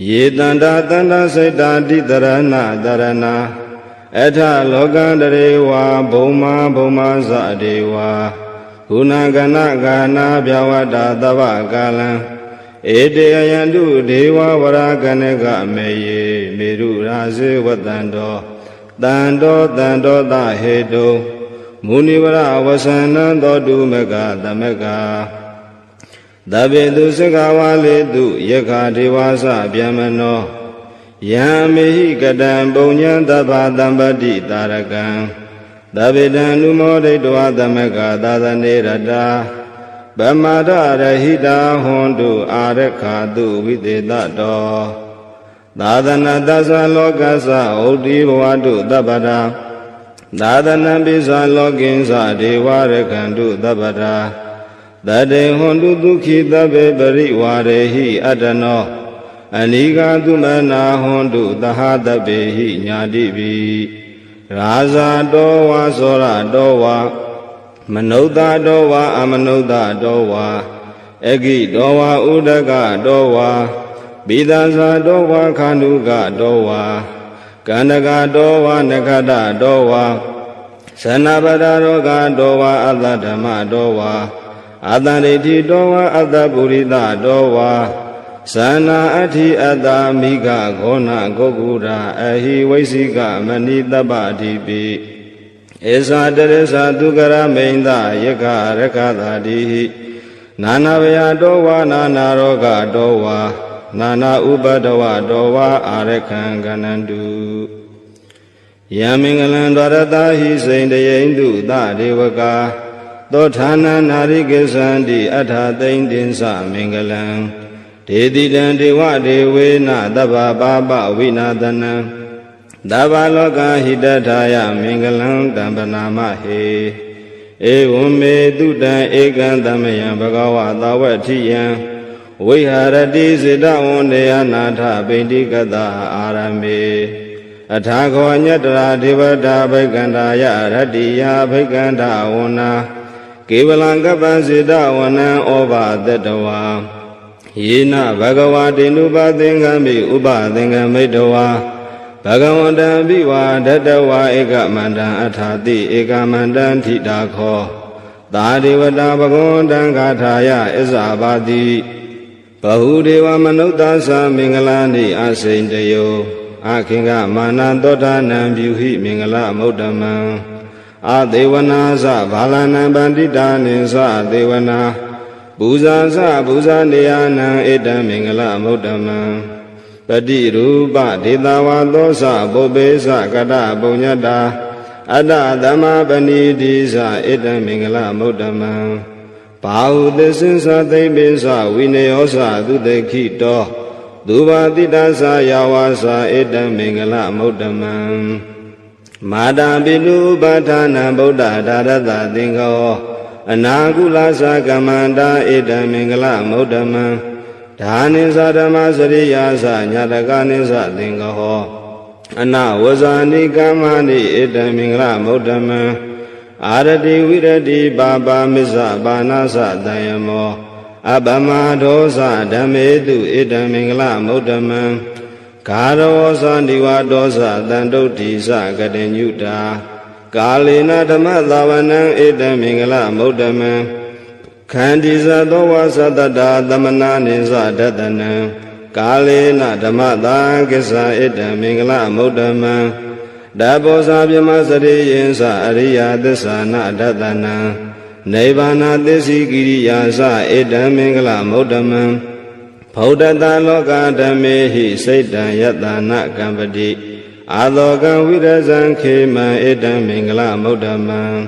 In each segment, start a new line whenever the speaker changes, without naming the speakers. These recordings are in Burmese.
Ye tanda tanda saita di tarana tarana Etha lokandarewa bhoma bhoma sadewa Gunagana gana bhyavada tava kalam Ede ayandu deva varaganega meye Meru rase vatando Tando tando tahedo Munivara vasanando dumega damega Dabedu Sakawaledu Yaka Devasa Byamano Yamehi Kadam Bonyan Daba Dambadi Tarakan Dabedan Lumode Dwadamega Dadanirada Bamada Rahida Hondu Arekadu Videdado Dadana Dasa Lokasa Odi Wadu Dabada Dadana Bisa Loginsa Devarekandu Dabada Dade hondu dukhi dabe bari warehi adano Aniga dumana hondu daha dabehi nyadibi Raza dowa sora dowa Manauda dowa amanauda dowa Egi dowa udaga dowa Bidaza dowa kanuga dowa Kanaga dowa nakada dowa Sanabada roga dowa adadama dowa Adaniti dowa adapurita dowa Sana ati adamiga gona gogura Ahi vaisika manitaba dipi Esa teresa dukara meinda yaka rekada dihi Nana vaya dowa nana roga dowa Nana ubadawa dowa arekan ganandu Yamingalan dwaratahi saindayendu da devaka Thothana Narikesandi Atha Taindinsa Mingalam Dedidan Dewa Devena Daba Baba Vinadana Daba Loka Hidataya Mingalam Dambanama He Evume Dudan Ekandamayan Bhagava Tawatiyan Viharati Siddha Undeya Natha Bindikata Arame Athako Nyatra Devata Bhaikandaya Ratiya Bhaikanda Una Kevalangapa Siddha Wana Oba Tatawa Yena Bhagavati Nupathingami Upathingamidawa Bhagavanta Biva Tatawa Ekamanda Athati Ekamanda Thidakho Tadevata Bhagavanta Gathaya Isabati Bahudeva Manutasa Mingalani Asintayo Akhinga Manantodhanam Byuhi Mingala Muddhamam Adevana sa Bhalana Bandita Nisa Devana Buza sa Buza Niyana Eda Mingala Muddhamam Pati Rupa Ditawa Dosa Bobe sa Kata Bunyata Ada Dhamma Paniti sa Eda Mingala Muddhamam Pahu Desinsa Tebisa Vineyosa Dudekito Duva Titasa Yawasa Eda Mingala Muddhamam Mada Bidu Bhatana Buddha Darata Tingo Anagula Sakamanda Eda Mingala Muddhamam Dhani Sadama Sariyasa Nyatagani Satingo Anawasani Kamani Eda Mingala Muddhamam Arati Virati Baba Misa Banasa Dayamo Abama Dosa Dhametu Eda Mingala Muddhamam Karawosa Nivadosa Dandotisa Gadenyuta Kalina Dhammadhavanam Eda Mingala Muddhamam Khandisa Dovasa Dada Dhamananisa Dadanam Kalina Dhammadha Kisa Eda Mingala Muddhamam Dabosa Bhyamasari Yinsa Ariya Dhisana Dadanam Nibbana Disi Kiriyasa Eda Mingala Muddhamam Bhaudata Loka Dhammehi Saitan Yatana Kampati Adhokan Vidasan Khema Eda Mingala Muddhamam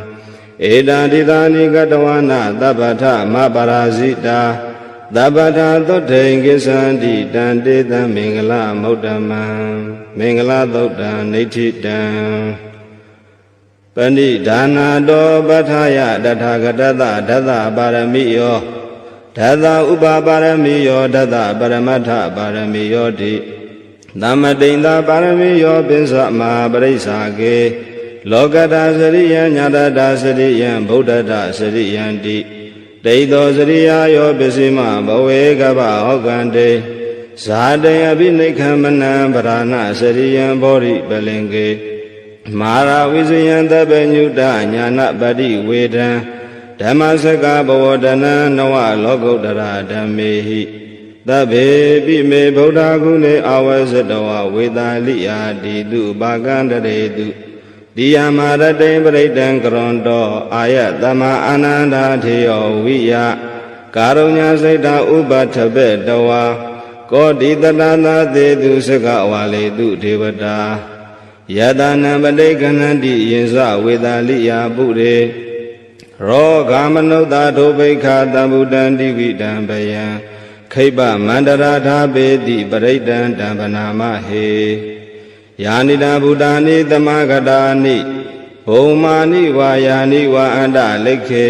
Eda Dithani Gatawana Tabbata Maparasita Tabbata Thothein Kisanti Tanteta Mingala Muddhamam Mingala Thotta Nithitam Pani Dana Do Bhattaya Dathagatatha Datha Paramiyo Datha Upaparamiyo Datha Paramatha Paramiyo Di Dhammadinda Paramiyo Pinsa Mahaparisake Lokata Sariyan Nyatata Sariyan Buddhata Sariyan Di Deito Sariya Yo Pisima Bhave Kapa Hokante ဇာတေအပိနိခမနံဗရဏစရိယံဘောရိပလင်ကေမာရဝိဇယံတပ္ပညုတညာနပတိဝေဒံဓမ္မစကဘဝတနံနဝလောကုတ္တရာဓမ္မေဟိသဗ္ဗေပိမေဗုဒ္ဓဂုဏေအဝဇတဝဝေသာလိယာတိတုဘာကန္တရေတုတိယမရတေပရိတံကရွန်တောအာယသမအာနန္ဒာထေယောဝိယကာရုညစိတ်တဥပထဘေတဝါကောတိတတနာသေတုစကဝါလေတုဒေဝတာယတနာပတိကနန္တိယင်္စဝေသာလိယာပုရေရောဂမနုဿာဒုပိခာတံဗုဒ္ဓံတိဝိတံဘယံခိပမန္တရာဓာပေတိပရိတံတံပနာမဟေယာနိတံဗုဒ္ဓာနိသမဂတာနိဘုံမာနိဝါယာနိဝါအန္တလိခေ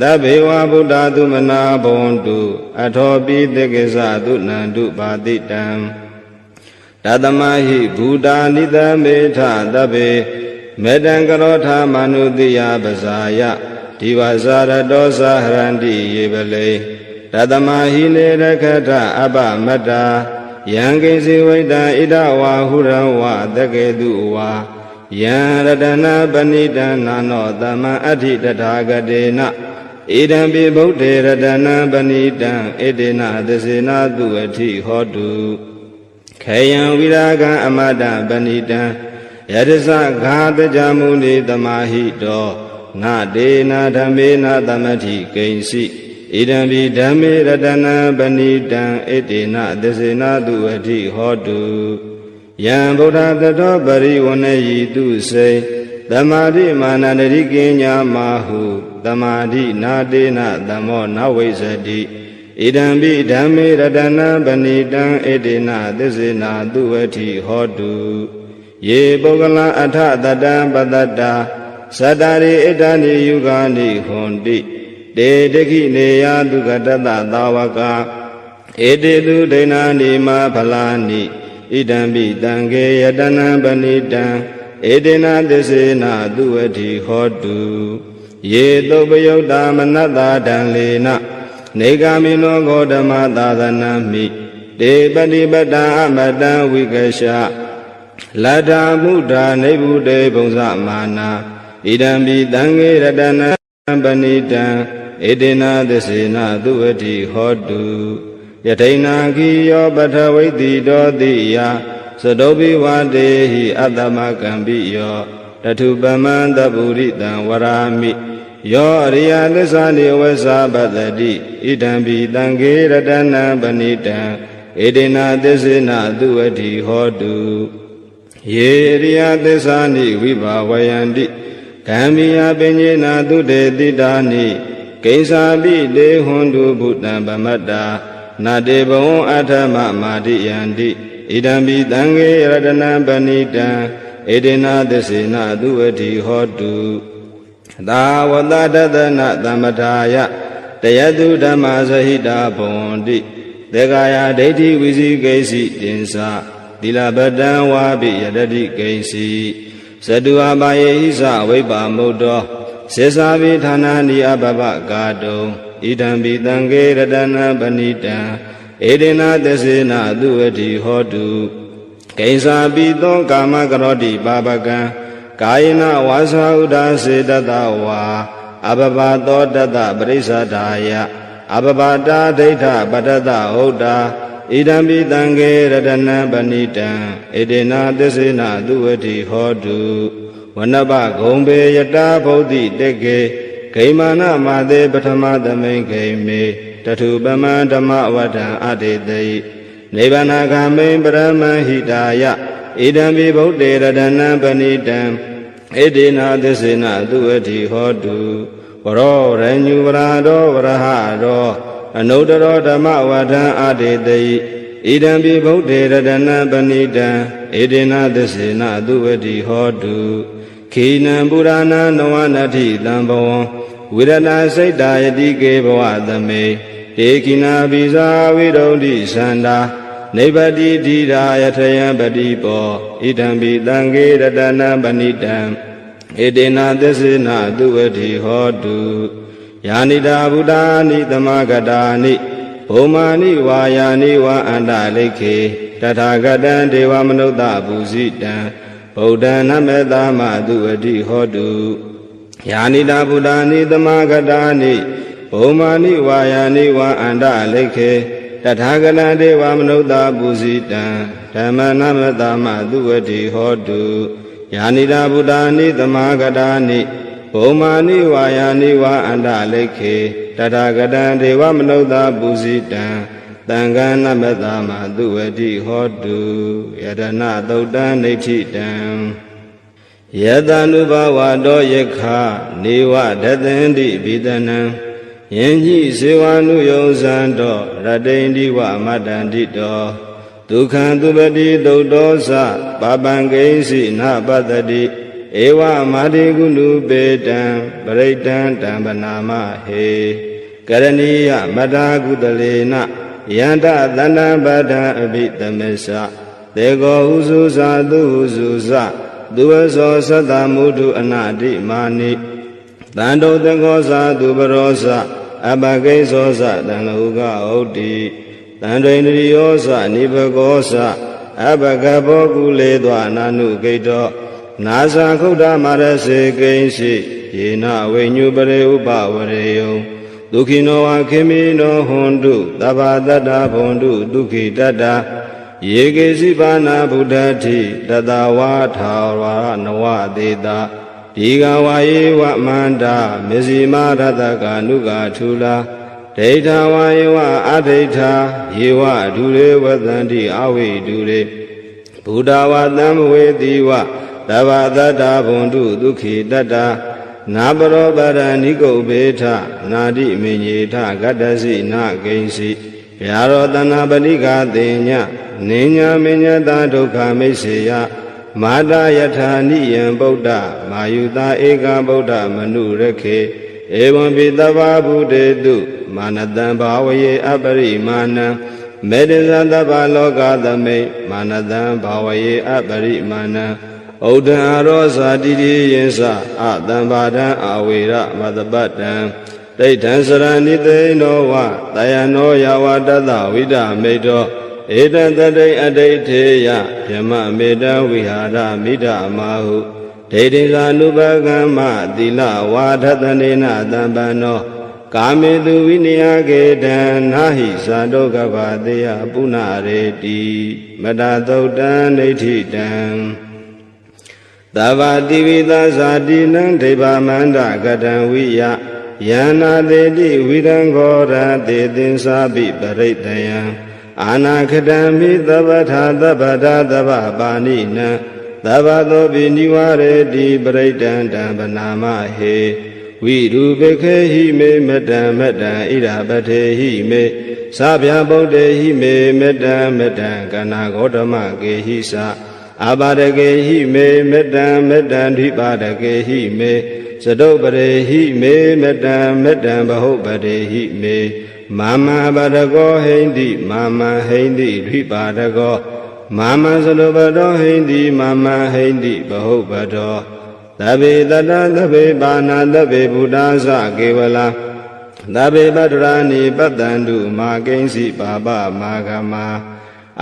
သဗ္ဗေဝဗုဒ္ဓသုမနာဘဝန္တုအထောပိသေကိသသုနန္တုပါတိတံတသမဟိဗုဒ္ဓာနိသမေထသဗ္ဗေမေတံကရောထမနုတိယပဇာယဒီဝဇာရတောသဟရန္တိယေပလေတသမဟိနေရခထအပမတ္တာယံကိစီဝိတံဣဒဝါဟုရံဝတကေတုဝါယံရတနာပဏိတံနာနောသမံအဋ္ဌိတထာဂတေနဣဒံပိဗုဒ္ဓေရတနာပဏိတံဣတေနသစေနာတုအဋ္ဌိဟောတုခေယံဝိရာဂံအမတံပဏိတံယတသဂါတကြမုနိသမာဟိတောနာဒေနာဓမ္မေနာသမတိကိဉ္စီဣဒံပိဓမ္မေရတနာပဏိတံဣတေနသစေနာတုအဋ္ဌိဟောတုယံဗုဒ္ဓတတောပရိဝဏယိတုစေသမာဓိမာနန္တိကိညာမဟုသမာဓိနာတေနသမောနဝိဇ္ဇတိဣဒံပိဓမ္မေရတနာပဏိတံဣတေနသစေနာတုအဋ္ဌိဟောတုယေပုဂ္ဂလအထတတံပတတ္တာသတ္တရိဣဒာနိယုဂာနိဟွန်တိတေတခိနေယတုကတတသာဝကဧတေတုဒိဏာနိမဖလာနိဣဒံပိတံခေယတနံပဏိတံဧတေနသစ္စေနာတုအဋ္ဌိဟောတုယေသုပယုတ်တာမနတ္တာဒံလေနနေဂာမိနောဂေါတမသာသနာမိတေပတိပတ္တာအမတံဝိကရှလတ္ထာမုဒ္ဓနိဗ္ဗုတေဘုံဇမာနာဣဒံပိတံခေရတနံပဏိတံဧတေနသစ္စေနာတုအဋ္ဌိဟောတုယထိဏခိယောပထဝိတိတောတိယသတောပိဝတေဟိအတ္တမကံပိယောတထုပမံတပုရိတံဝရာမိယောအရိယသစ္စာနိဝဇာပတ္တိဣဒံပိတံခေရတနံပဏိတံဧတေနသစ္စေနာတုအဋ္ဌိဟောတုယေအရိယသစ္စာနိဝိဘာဝယန္တိဓမ္မိယပညေနာတုတေတိတာနိကိဉ္စာပိတေဟွန်တုဘုတ္တံဗမတ္တာနာတေဘဝံအထမမာတိယန္တိဣဒံပိတံခေရတနံပဏိတံဧတေနသစ္စေနာတုအဋ္ဌိဟောတုသာဝတ္တတနသမ္ပထာယတယတုဓမ္မဇဟိတာဘဝန္တိသေကာယဒိဋ္ဌိဝိဇိကိစီတင်္စသီလပတံဝါပိယတတိကိဉ္စီဇတုအပါယေဟိသဝိပါမုတ္တောစေစာပိဌာနာနိအပပကာတုံဣဒံပိတံခေရတနံပဏိတံဧတေနသစ္စေနာတုအဋ္ဌိဟောတုကိဉ္စာပိသောကာမကရောတိပါပကံကာယနာဝါစာဥဒ္ဒါစေတတဝါအပပသောတတပရိစ္ဆဒာယအပပတာဒိဋ္ဌပတတဟုတ်တာဣဒံပိတံခေရတနံပဏိတံဧတေနသစ္စေနာတုအဋ္ဌိဟောတုဝနပဂုံဘေယတာဗုဒ္ဓိတေကေဂိမာနမာသေပထမသမိန်ဂိမေတထုပမံဓမ္မဝတ္ထံအတေတိနိဗ္ဗာနဂမိန်ပရမဟိတာယဣဒံပိဗုဒ္ဓေရတနံပဏိတံဣတေနသစ္စေနာတုအဋ္ဌိဟောတုဝရောရညုဝရတောဝရဟတောအနုတ္တရောဓမ္မဝတ္ထံအတေတိဣဒံပိဗုဒ္ဓေရတနံပဏိတံဣတေနသစ္စေနာတုအဋ္ဌိဟောတုခိနံပုရဏနဝနတိတံဘဝံဝိရဏစိတ်တာယတိကေဘဝသမေတေခိနာပိဇာဝိရုဒ္ဓိသန္တာနိဗ္ဗတိဓိရာယထယံပတိပောဣဒံပိတံခေရတနံပဏိတံဣတေနသစ္စေနာတုအဋ္ဌိဟောတုယာနိတာဗုဒ္ဓာနိသမဂတာနိ ဘုမာနိဝါယာနိဝါအန္တလိခေတထာဂတံဒေဝမနုဿပူဇိတံဗုဒ္ဓံနမေတ္တာမသူအတိဟောတုယာနိတာဗုဒ္ဓာနိသမဂတာနိဘုမာနိဝါယာနိဝါအန္တလိခေတထာဂတံဒေဝမနုဿပူဇိတံဓမ္မနမေတ္တာမသူအတိဟောတုယာနိတာဗုဒ္ဓာနိသမဂတာနိဘုမာနိဝါယာနိဝါအန္တလိခေတထာဂတံဒေဝမနုဿပူဇိတံသံဃာနမတ္တမသူဝတိဟောတုယတနာသုတ်တံနိဋ္ဌိတံယတ ानु ဘဝတောယခနေဝဒသန္တိဘိဒနံယင်ညိစေဝ ानु ယုံဇံတောရတိန္ဒီဝမတ္တန္တိတောဒုက္ခံသူပတိသုတ်တောသပပံကိဉ္စီနပတ္တိဧဝမာတိကုဏုပေတံပရိတံတံပနာမဟေကရဏီယမတ္တာကုတလေနယန္တသန္တံပဒံအဘိသမစ္ဆသေကောဟုစုသာသူဟုစုသသူဝသောသတ္တမုဒုအနာတိမာနိတန္တုသကောသာသူပရောသအပကိဉ္စောသတံလောကဟုတ်တိတန္တွင်တရိယောသနိဘကောသအပကဘောကုလေသောအနာနုကိတောနာဇာခုဒ္ဓမာရစေကိဉ္စီယေနဝိညုပရေဥပဝရေယံဒုခိနောဝခေမိနောဟွန်တုသဗ္ဗတတ္တဘွန်တုဒုခိတတ္တယေကေစီပါဏဗုဒ္ဓတိတတဝါထာဝရနဝသေတာဒီဃဝါယေဝမန္တာမေဇိမာရတကာနုကာထူလာဒိဋ္ဌဝါယေဝအဒိဋ္ဌာယေဝဒုရေဝသန္တိအဝိဒုရေဘုဒ္ဓဝါသံဝေတိဝသဗ္ဗတတ္တဘွန်တုဒုခိတတ္တနာပရောပရဏိကုတ်ဘေထနာတိမေညေထဂတ္တစီနာကိဉ္စီဗျာရောတနာပတိကာတေညနိညာမေညတာဒုက္ခမိတ်စေယမာတာယထာနိယံဗုဒ္ဓမာယုတာဧကဗုဒ္ဓမနုရခေဧဝံပိတဗ္ဗဗုတေတုမာနတံဘာဝယေအပရိမာဏံမေတ္တဇတဗ္ဗလောကသမိတ်မာနတံဘာဝယေအပရိမာဏံဩဒံအရောဇာတိတိယေသအတံပါဒံအဝေရမတပတ္တံဒိဋ္ဌံစရဏိတေနောဝတယနောယဝတတဝိဒမေတောဧတံတတိအဋိဋ္ဌေယယမမေတံဝိဟာရမိဒမာဟုဒိဋ္ဌိသာနုပကမ္မသီလဝါဒတနေနတံပန္နောကာမေတုဝိနည်းကေတံနာဟိသာဒုက္ခဘာတေယပုဏ္ဏရေတိမတသုတ်တံနိဋ္ဌိတံသဗ္ဗတိဝိသဇာတိနံဒိဗ္ဗမန္တကတံဝိယယန္နာတေတိဝိရံခောရတေသင်္စာပိပရိတယံအာနာခတံမိသဗ္ဗထာသဗ္ဗတာသဗ္ဗပါဏိနံသဗ္ဗသောပိနိဝရေတိပရိတံတံဗနာမဟေဝိရူပခေဟိမေမတံမတံဣရပထေဟိမေသဗျာဗုဒ္ဓေဟိမေမတံမတံကနာဂောတမကေဟိသအာပါဒကေဟိမေမတံမတံဓိပါဒကေဟိမေသတုပရေဟိမေမတံမတံဘဟုပတေဟိမေမာမပါဒကောဟိန္တိမာမဟိန္တိဓိပါဒကောမာမသတုပတောဟိန္တိမာမဟိန္တိဘဟုပတောသဗ္ဗေတတသဗ္ဗေပါဏသဗ္ဗေဘုဒ္ဓသကေဝလာသဗ္ဗေပတ္တရာနိပတ္တန္တုမာကိဉ္စီပါပမာဂမ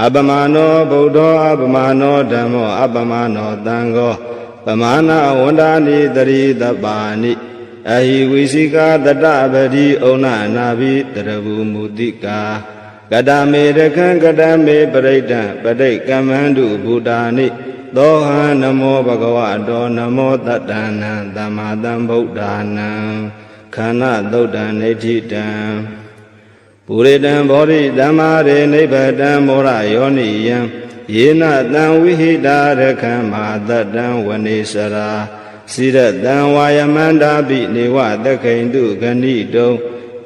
အပမနောဗုဒ္ဓောအပမနောဓမ္မောအပမနောသံဃောပမာဏဝန္ဒာနိတရိတပါဏိအဟိဝိစိကာတတပတိဩနနာဘိတရဝမုတိကာကတမေရခံကတမေပရိဒံပဋိကမ္မန္တုဘုဒ္ဓာနိသောဟံနမောဘဂဝတောနမောတတ္တနံသမ္မာသမ္ဗုဒ္ဓာနံခန္ဓာသုတ်တံနိဋ္ဌိတံပုရိတံဘောဓိဓမ္မာရေနိဗ္ဗတံမောရယောနိယံယေနတံဝိဟိတာရခံမာတတံဝနေစရာစိရတံဝါယမန္တာပိနေဝသခိန်တုဂဏိတုံ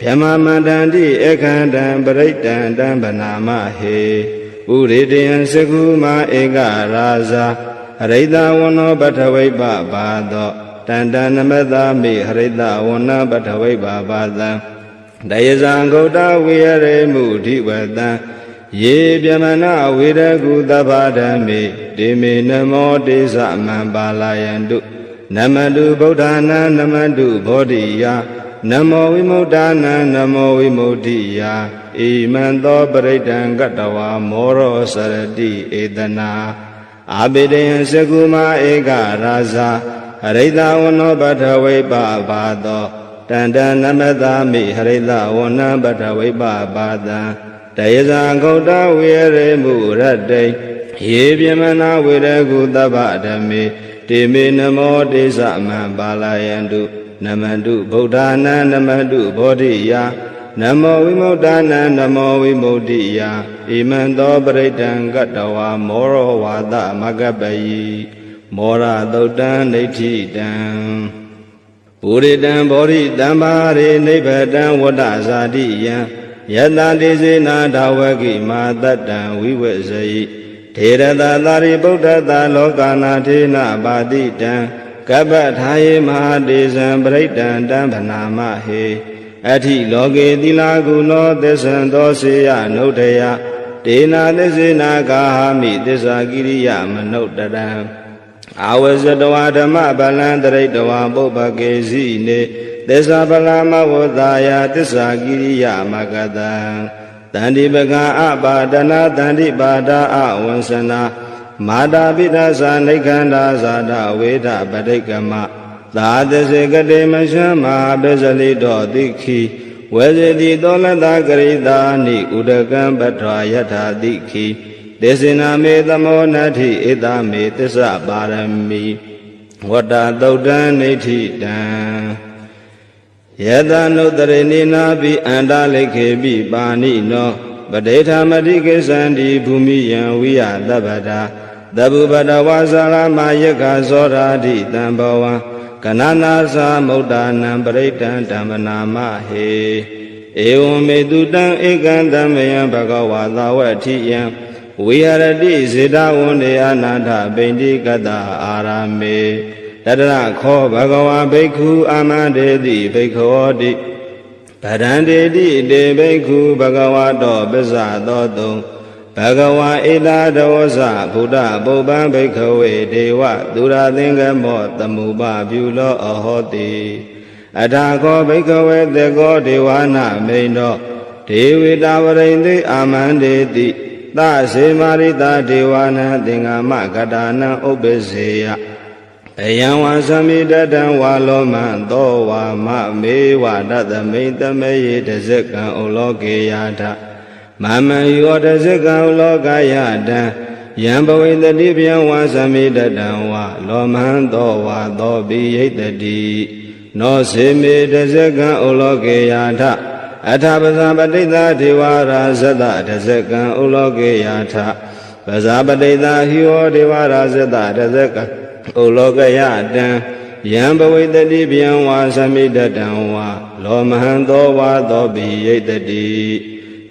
ဗြဟ္မမန္တန္တိအခန္တံပရိတံတံဗနာမဟေဥရိတယံစကုမာဧကရာဇာဟရိတဝနောပထဝိပဘာသောတန္တနမတမိဟရိတဝနပထဝိပဘာသံတယဇံဂௌတဝိရရေမုဓိဝတံယေပြမနာဝေရကုသဗ္ဗဓမ္မေတေမေနမောတေသမံပါလာယန္တုနမတုဗုဒ္ဓနာနမတုဘောဓိယာနမောဝိမု ddha နံနမောဝိမု ddhi ယာဧ ဣမံသောပရိဒံကတဝါမောရောစရတိဧတနာအာပိတယံစကုမာဧကရာဇာဟရိတဝနောပထဝိပဘာသောတန္တနမသာမိဟရိတဝနံပထဝိပဘာတံတယဇာဂௌတဝေရေမှုရတ္တိယေပြမနာဝေရကုသဗ္ဗဓမေတေမေနမောတေသမံပါဠယန္တုနမန္တုဗုဒ္ဓနာနမန္တုဘောဓိယနမောဝိမု ddha နာနမောဝိမု ddhi ယဣမံသောပရိဒံကတဝါမောရောဝါဒမဂ္ဂပယိမောရသုတ်တံဒိဋ္ဌိတံပုရိတံဘောဓိတံပါရိနိဗ္ဗတံဝတ္တဇာတိယံယတတိစေနာဒါဝကိမာတတ္တံဝိဝေဇယိထေရတသာရိပုတ္တတလောကနာထေနပါတိတံကပ္ပထာယေမဟာတေဇံပရိဒံတံဗနာမဟေအထိလောကေသီလာကုလောသစ္ဆံသောစေယနုဒယတေနာသစ္စေနာကာဟမိသစ္စာကိရိယမနုတရံအာဝဇတဝါဓမ္မဗလံတရိတဝါပုပ္ပကေစီနေသစ္စာဗလာမဝသာယသစ္စာကိရိယမဂတံတန္တိပကံအပါဒနာတန္တိပါဒာအဝံစနာမာတာပိဋ္ဌဇာနိခန္ဓာဇာတဝေဒပဋိက္ခမသာသစေကတိမရှမဟာပိစလိတောတိခိဝေဇတိသောလတကရိတာနိဥဒကံပထွာယထာတိခိသေစနာမေသမောနတ္ထိဧတမေသစ္စာပါရမီဝတ္တသုတ်တံနိဋ္ဌိတံယတနုတရိနိနာပိအန္တလိခေပိပါဏိနောပဋိဌာမတိကိသန္တိဘူမိယံဝိယသဗ္ဗတာသဗ္ဗပတဝါဇာရမယက္ခသောရာတိတံဘဝံကနနာသာမုဒ္ဒနာပရိဒံဓမ္မနာမဟေဧဝံမေတုတံဧကံတမယံဘဂဝါသာဝတိယံဝိဟရတိစေတဝန္တေအနာထပိန္တိကတအာရမေတတရခောဘဂဝါဘိက္ခုအာမန္တေတိဘိက္ခောတိဗဒန္တေတိတေဘိက္ခုဘဂဝါတောပစ္စသောတုံဘဂဝါဧတာဒောဇဗုဒ္ဓပုပ္ပံဘိက္ခဝေဒေဝသူရသင်္ကမောသမုပပြုလောအဟောတိအထာခောဘိက္ခဝေသေကောဒေဝနာမိန်တောဒေဝေတာဝရိန္တိအာမန္တေတိသစေမာရိတာဒေဝနာသင်္ဃမကတာနံဥပ္ပစေယအယံဝါသမိတတံဝါလောမံသောဝါမမေဝတသမိတမေယေတဇကံဩလောကေယထမမံယောတဇကံဩလောကယတံယံဘဝိတတိဗျံဝါသမိတတံဝါလောမံသောဝါသောပိယိတတိနောစေမေတဇကံဩလောကေယထအထပဇာပတိတာဒေဝရာဇတတဇကံဩလောကေယထပဇာပတိတာဟိဝဒေဝရာဇတတဇကံဩလောကယတံယံဘဝိတတိဗျံဝါသမိတတံဝါလောမဟံသောဝါသောပိယိတတိ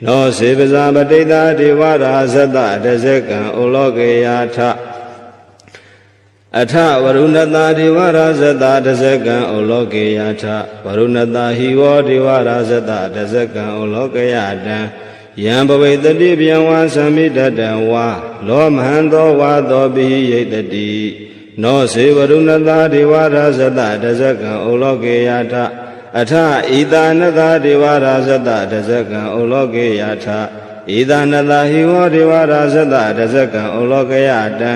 နောစေပဇာပတိတာဒေဝရာဇတတဇကံဩလောကေယထအထဝရုဏတာဒေဝရာဇတတဇကံဩလောကေယထဝရုဏတာဟိဝဒေဝရာဇတတဇကံဩလောကယတံယံဘဝိတတိဗျံဝါသမိတတံဝါလောမဟံသောဝါသောပိယိတတိနောစေဝရုဏတာဒေဝရာဇတတဇကံဩလောကေယထအထဣတာနတာဒေဝရာဇတတဇကံဩလောကေယထဣတာနတာဟိဝဒေဝရာဇတတဇကံဩလောကယတံ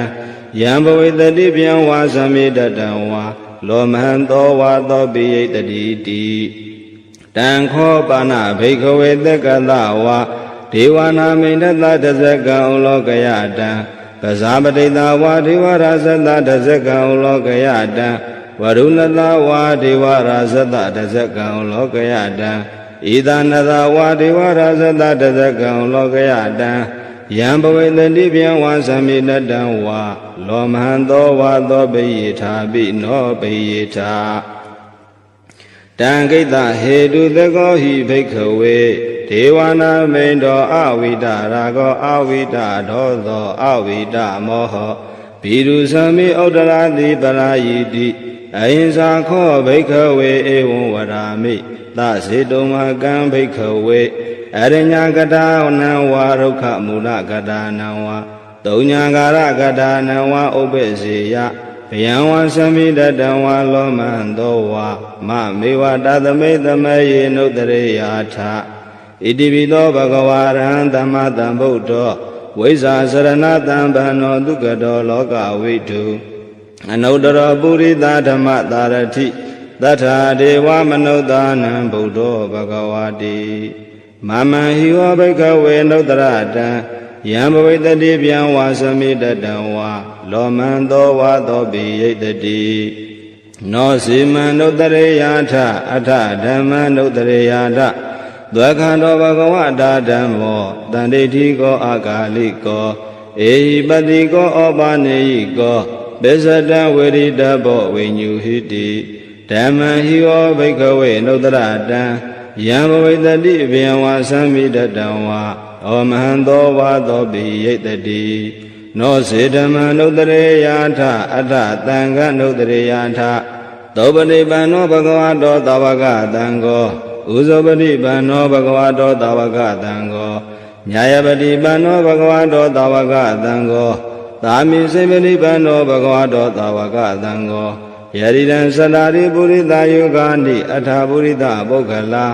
ယံဘဝိတတိဗျံဝါသမိတတံဝါလောမဟံသောဝါသောပိယိတတိတိတံခောပါဏဘိက္ခဝေသက္ကတဝါဒေဝနာမိန္ဒတတဇကံဩလောကယတံပဇာပတိတာဝါဒေဝရာဇတတဇကံဩလောကယတံဝရုဏတာဝါဒေဝရာဇတတဇကံဩလောကယတံဣဒနတာဝါဒေဝရာဇတတဇကံဩလောကယတံယံဘဝေတတိဗျံဝါသမိတတံဝါလောမဟံသောဝါသောပိယိထာပိနောပိယိထာတံကိတဟေတုသကောဟိဘိက္ခဝေဒေဝနာမိန်တောအဝိဒရာဂောအဝိဒဒောသောအဝိဒမောဟဘိရုသမိဥဒ္ဒရာတိပရာယိတိအဟိံသာခောဘိက္ခဝေဧဝံဝရာမိသစေတုံမကံဘိက္ခဝေအရညကတာနံဝါရုခမူလကတာနံဝါတုံညာကာရကတာနံဝါဥပ္ပစေယဗျံဝါသမိတတံဝါလောမံသောဝါမမေဝတသမိတမယေနုတရေယာထ တိပိသောဘဂဝါရဟံသမ္မာသမ္ဗုဒ္ဓောဝိဇ္ဇာစရဏတံဗန္နောဒုက္ခတောလောကဝိတုအနုတ္တရောပုရိသဓမ္မသာရတိသတ္ထာဒေဝမနုဿာနံဗုဒ္ဓောဘဂဝါတိမမံဟိဝဘိကဝေနုတ္တရတံယံဘဝိတတိဗျံဝါသမိတတံဝါလောမံသောဝါသောပိယိတတိနောစီမံနုတ္တရေယထအထဓမ္မနုတ္တရေယထဒွခန္တောဘဂဝတာဓမ္မောတန္တိတိကောအာဂါလိကောဧဟိပတိကောဩပါနေယိကောပိစတံဝေရိတဘောဝိညုဟိတိဓမ္မံဟိဝဘိကဝေနုတ္တရတံယံဘဝိတတိဗျံဝါသမိတတံဝါဩမဟံသောဝါသောပိယိတတိနောစေဓမ္မနုတ္တရေယထအထသံဃနုတ္တရေယထသောပတိပန္နောဘဂဝတောသဝကသံဃောဥဇောပတိပန္နောဘဂဝတောသဝကသံဃောညာယပတိပန္နောဘဂဝတောသဝကသံဃောသာမိစေပတိပန္နောဘဂဝတောသဝကသံဃောယရိတံသတ္တာရိပုရိသယုဂာနိအထာပုရိသပုဂ္ဂလာ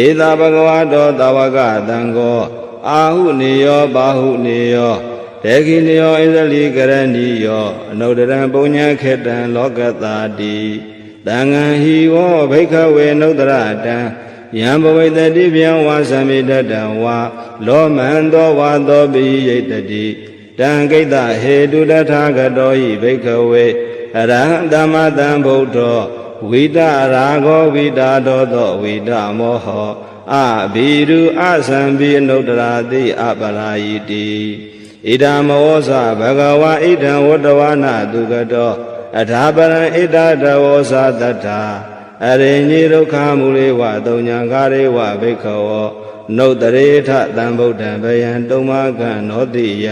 ဧသာဘဂဝတောသဝကသံဃောအာဟုနေယောဘာဟုနေယောတေခိနေယောဣဇလိကရဏီယောအနုတ္တရံပုညံခေတံလောကတာတိသံဃံဟိဝောဘိက္ခဝေနုတ္တရတံယံဘဝိတတိဗျံဝါသမိတတံဝါလောမံသောဝါသောပိယိတတိတံကိတ္တဟေတုတထာဂတောဟိဘိက္ခဝေအရဟံသမ္မာသမ္ဗုဒ္ဓောဝိတရာဂောဝိတာဒောသောဝိတမောဟောအဘိရုအသံပိအနုတ္တရာတိအပရာယိတိဣဒံမောသဘဂဝါဣဒံဝတ္တဝနာတုကတောအထာပရံဣဒတဝောသတ္ထာအရိညိဒုက္ခမူလေဝသုံညာကာရေဝဘိက္ခဝောနုတ္တရေထသံဗုဒ္ဓံဘယံတုံမကံနောတိယ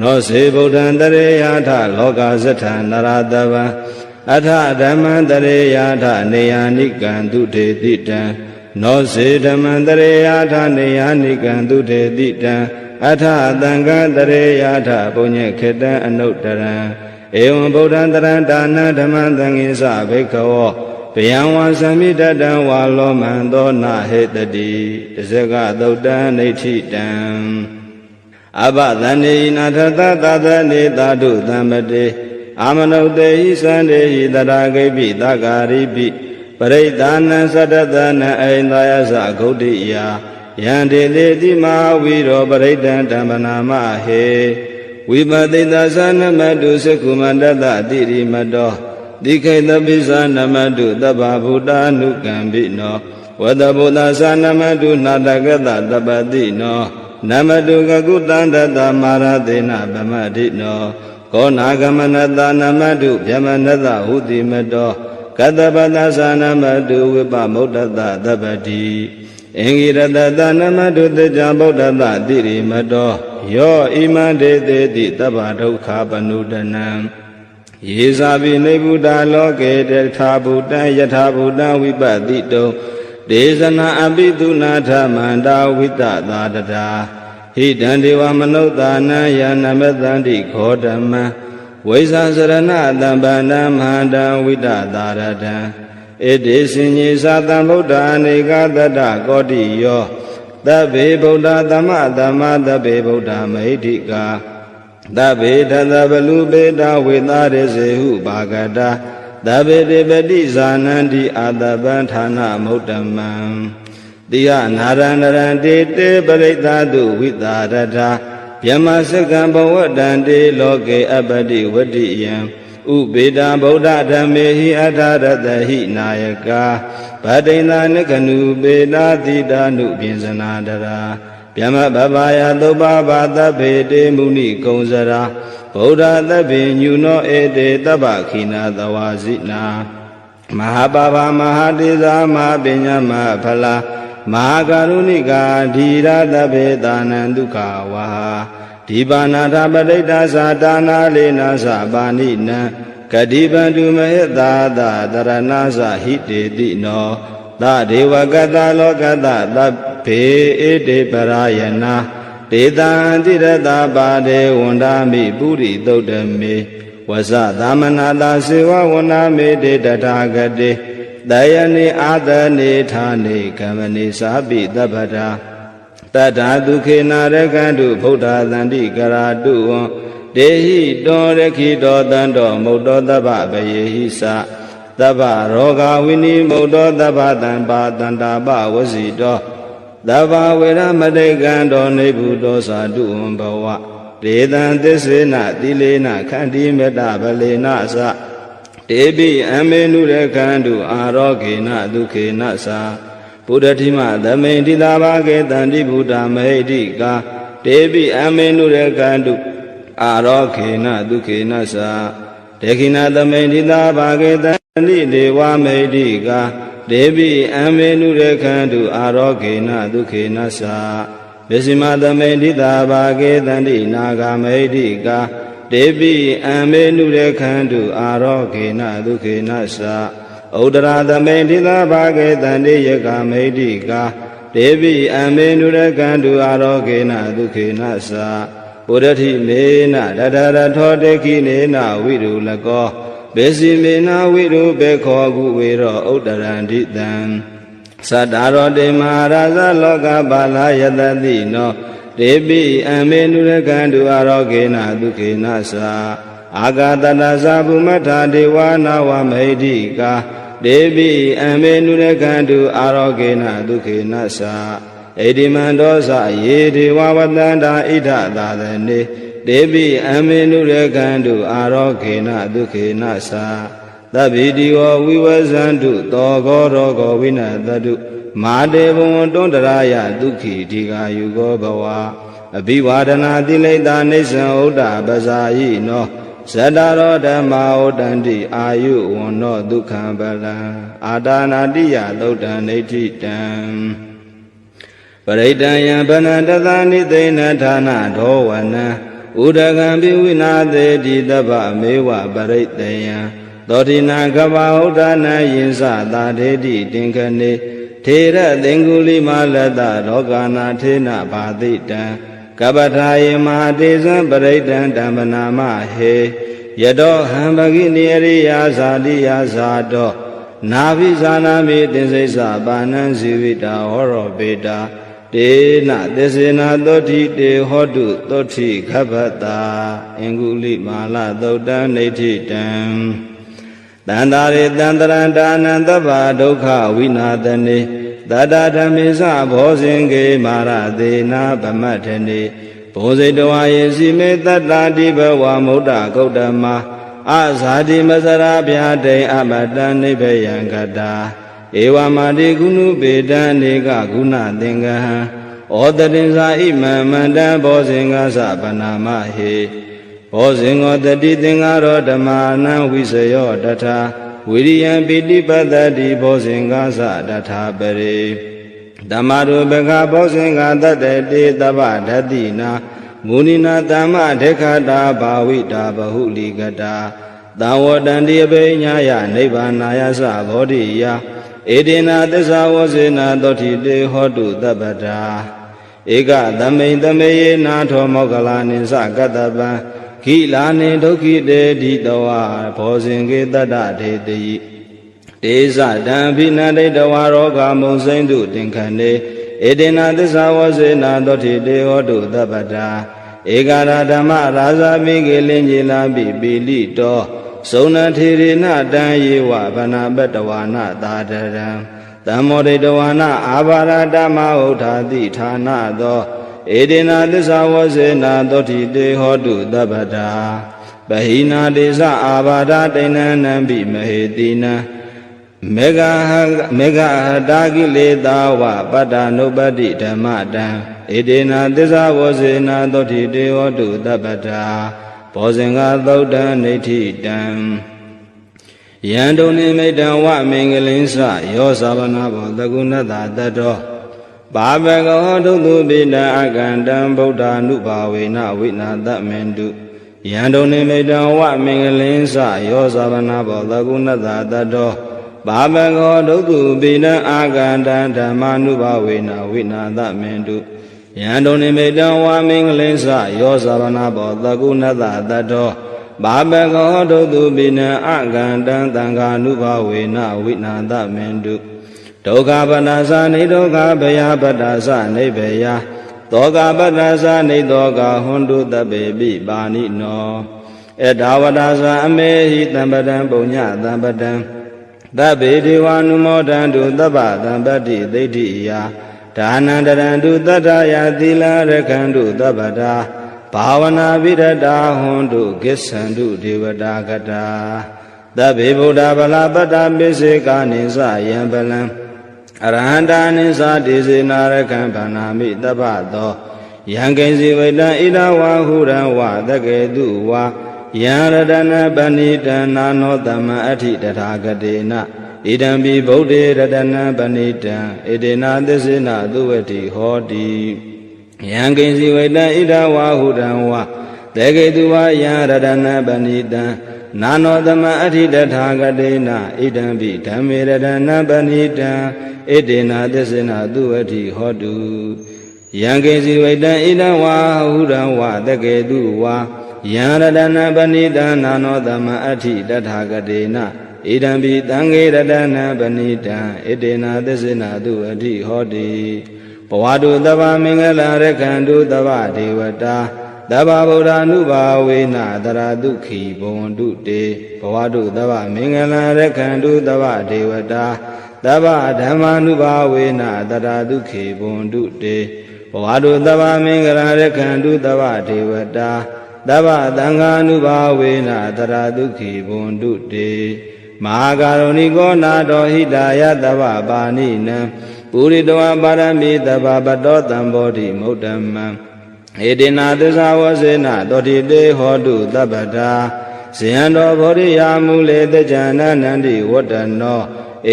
နောစေဗုဒ္ဓံတရေယထလောကဇထံနရတဗံအထဓမ္မံတရေယထနေယနိကံတုတေတိတံနောစေဓမ္မံတရေယထနေယနိကံတုတေတိတံအထသံဃံတရေယထပုညေခေတံအနုတ္တရံဧဝံဗုဒ္ဓံတရံဒါနဓမ္မံသံဃိသဘိက္ခဝောဗျံဝါသမိတတံဝါလောမံသောနာဟေတတိတဇဂသုတ်တံနေဋ္ဌိတံအဘသန္တိနာထသသသနေသာဓုသံမတေအာမနုတေဟိသန္တေဟိတရာဂိပိသဂါရိပိပရိဒာနံသတ္တသနံအိန္ဒယသဂௌတိယယံတေတိတိမဝီရောပရိဒံဓမ္မနာမဟေဝိပတိသသနမတုစကုမန္တတတိရိမတောတိခိတပိသနမတုသဗ္ဗဗုဒ္ဓ ानु ကံပိနောဝတ္တဗုဒ္ဓသနမတုနာတကတတပတိနောနမတုကကုတန္တတမာရသေနဗမတိနောကောနာဂမနတနမတုဗျမနတဟုတိမတောကတပတသနမတုဝိပမုဒ္ဒတသဗ္ဗတိအင်္ဂိရတတနမတုတေဇံဗုဒ္ဓတတိရိမတောယောဣမံဒေသေတိသဗ္ဗဒုက္ခပနုဒနံယေဇာပိနေဗုဒ္ဓလောကေတထာဗုဒ္ဓံယထာဗုဒ္ဓံဝိပတိတုံဒေဇနာအပိသုနာထမန္တာဝိတသာတတာဟိတံဒေဝမနုဿာနံယနမတန္တိခောဓမ္မံဝိဇာစရဏတံပန္နမဟာတံဝိတသာရတံဣတိစင်ကြီးသာတံဗုဒ္ဓအနေကတတကောတိယောသဗ္ဗေဗုဒ္ဓသမ္မာသမ္မာသဗ္ဗေဗုဒ္ဓမဟိဋ္ဌိကာသဗ္ဗေတသဗလူပေတဝေသာရစေဟုဘာဂတာသဗ္ဗေတိပတိဇာနန္တိအာတပံဌာနမုဒ္ဓမံတိယနာရဏရံတေတေပရိသတုဝိသာရထာဗျမစကံဘဝတံတေလောကေအပတိဝတိယံဥပေတာဗုဒ္ဓဓမ္မေဟိအထာရတဟိနာယကာဗတိန္ဒနကနုပေတာတိတာနုပြင်စနာတရာဗျမဘဘာယသုပ္ပဘာသဗ္ဗေတေမုနိကုံစရာဗုဒ္ဓသဗ္ဗေညုနောဧတေတဗ္ဗခိနာသဝါစိနာမဟာပါပါမဟာတေဇာမဟာပညာမဟာဖလာမဟာကရုဏိကာဓီရသဗ္ဗေသာနံဒုက္ခဝါဒီပါဏာထပဋိတ္တသာတာနာလေနာသပါဏိနံကတိပန္တုမဟေသာသတရဏသဟိတေတိနောသဒေဝကတလောကတသဗ္ဗေဧတေပရာယနာဒေတံတိရတပါဒေဝန္ဒာမိပုရိသုတ်တမေဝဇသမနာတာစေဝဝန္ဒာမေတေတထာဂတေတယနေအာတနေဌာနေကမ္မနေသာပိတပ္ပတာ tata dukhe na rekandu buddha tandi karatu dehi do rekhi do tando muddo taba bayehi sa taba roga wini muddo taba tanpa tandaba wasido taba veda madekando nebudo sadhu bawa dedan tisena tilena khandi metta balena sa debi amenu rekandu arogena dukhena sa Buddhatima Dhammain Didabhage Dandi Buddha Mahedika Debi Amenu Rekandu Arokhena Dukhena Sa Dekhina Dhammain Didabhage Dandi Dewa Mahedika Debi Amenu Rekandu Arokhena Dukhena Sa Vesima Dhammain Didabhage Dandi Naga Mahedika Debi Amenu Rekandu Arokhena Dukhena Sa Uddara Dhammain Didabhage Dandi Yaka Mahedika Devi Amenu Rekandu Arokhena Dukhena Sa Buddhati Mena Dadara Thodeki Nena Vidu Lako Besi Mena Vidu Bekho Guvero Uddaranditan Sadaro De Maharaja Loka Bala Yadati No Devi Amenu Rekandu Arokhena Dukhena Sa Agatana Sabumata Dewana Wa Mahedika Devi Amenu Rekandu Arokhena Dukhena Sa Edimandosa Ye Dewa Vatanda Ida Dadane Devi Amenu Rekandu Arokhena Dukhena Sa Tabidiyo Vivazandu Togo Rogo Vinadadu Madevon Tondaraya Dukhi Diga Yugo Bhawa Abhivadana Dileta Nisan Uddha Basayi No Sadaro Dhamma Udandi Ayu Wano Dukkha Bala Adana Diya Laudan Netitan Paraitan Yampana Tathani Dena Thana Dhowana Udagan Bhivinade Didabha Mewa Paraitaya Dodina Gava Udana Yinsa Dadedi Dinkane Thera Denguli Malata Rogana Thena Bhaditan Kabataye Mahadesa Paraitan Dhammanama He Yado Hambagini Ariya Sadiya Sado Navi Sanami Tinsesa Banan Sivita Horo Beta Dena Desena Doti De Hodu Doti Kabata Inguli Mala Dodan Netitan Dandare Dandaranda Nandava Dokha Vinadane Dada Dhamisa Bhosinge Maradena Bhamatane Bhositawa Yesime Tata Dibawa Muddha Gautama Asadi Masara Bhyate Amadani Bhayankata Ewa Madi Gunu Bedaneka Guna Dengaha Odarinsa Imamanda Bhosinga Sapanama He Bhosingo Tati Dengaro Dhammana Visayo Data Viriyan Piti Padati Bhosinga Sadatha Pare Dhammaru Bhaka Bhosinga Tattati Tapa Dhatina Munina Dhamma Dekhata Bhavita Bahuligata Dhawadandi Abhinyaya Nibbanaya Sa Bodhiya Edina Tissa Vasena Doti De Hotu Tappata Eka Dhammain Dhammaye Natho Moggalanin Sakatapan Kilani Dukhi De Ditawa Bhosinge Tata Deti Desa Dhampina Ditawa Roga Monsendu Dinkane Edina Tissa Vasena Doti De Hotu Tappata Ekara Dhamma Rasa Mikilinjila Bibili Do Sona Thirina Danyewa Bana Betawana Tadaram Dhammoditawana Abhara Dhamma Uthati Thana Do Edina Tissa Vasena Doti De Hotu Tappata Bahina Desa Abhara Dainanambi Mahetina Mega Hadagileta Wa Padanubadi Dhammadam Edina Tissa Vasena Doti De Hotu Tappata Bhosinga Daudan Netitan Yandoni Medan Wa Mingalinsa Yosavana Bodhagunata Tato Bhabaka Hotu Bida Akandam Buddha Nubhavena Vinata Mendu Yandoni Medan Wa Mingalinsa Yosavana Bodhagunata Tato Bhabaka Hotu Bida Akandam Dhammanubhavena Vinata Mendu Yandoni Medan Wa Mingalinsa Yosavana Bodhagunata Tato Bhabaka Hotu Bida Akandam Dhammanubhavena Vinata Mendu Dukha Padasa Nidukha Bhaya Padasa Nibhaya သောကပတ္တသနေသောကဟွန်တုတပေပိပါဏိနောဧတဝတ္တသအမေဟိတံပတံပုညတံပတံသဗ္ဗေဒေဝ ानु မောဒံတုသဗ္ဗသံပတ္တိဒိဋ္ဌိယဒါနန္တရံတုတတ္ထယသီလရခန္တုသဗ္ဗတာဘာဝနာပိရတာဟွန်တုကိစ္ဆန္တုဒေဝတာကတာသဗ္ဗေဗုဒ္ဓဗလာပတ္တပိစေကာနိသယံပလံအရဟန္တာနိသတိစေနာရခံဗန္နာမိတပ္ပသောယံကိဉ္စီဝိတံဣဒဝါဟုရံဝသကေတုဝါယံရတနာပဏိတံနာနောတမ္မအဋ္ဌိတထာဂတေနဣဒံပိဗုဒ္ဓေရတနာပဏိတံဣဒေနာသစ္စေနသုဝတိဟောတိယံကိဉ္စီဝိတံဣဒဝါဟုရံဝသကေတုဝါယံရတနာပဏိတံနာနောတမ္မအဋ္ဌိတထာဂတေနဣဒံပိဓမ္မေရတနာပဏိတံဣဒေနာသစ္စေနသုဝတိဟောတုယံကိဉ္စီဝိတံဣဒဝါဟုရံဝသကေတုဝါယံရတနာပဏိတံနာနောတမ္မအဋ္ဌိတထာဂတေနဣဒံပိသံဃေရတနာပဏိတံဣဒေနာသစ္စေနသုဝတိဟောတိဘဝတုသဗ္ဗမင်္ဂလာရခန္တုသဗ္ဗဒေဝတာသဗ္ဗဗုဒ္ဓ ानु ဘာဝေနတရာဒုက္ခိဘဝန္တုတေဘဝတုသဗ္ဗမင်္ဂလာရခန္တုသဗ္ဗဒေဝတာသဗ္ဗဓမ္မာ ानु ဘာဝေနတရာဒုက္ခိဘဝန္တုတေဘဝတုသဗ္ဗမင်္ဂလာရခန္တုသဗ္ဗဒေဝတာသဗ္ဗသံဃာ ानु ဘာဝေနတရာဒုက္ခိဘဝန္တုတေမဟာကာရုဏိကောနာတော်ဟိတာယသဗ္ဗပါဏိနံပုရိတဝပါရမိသဗ္ဗပတောတံဘောဓိမုဒ္ဓမံဧတေနာသစ္စာဝစေနတောတိတေဟောတုသဗ္ဗတာဇယံတော်ဘောဓိယာမူလေတကြနန္တိဝတ္တနော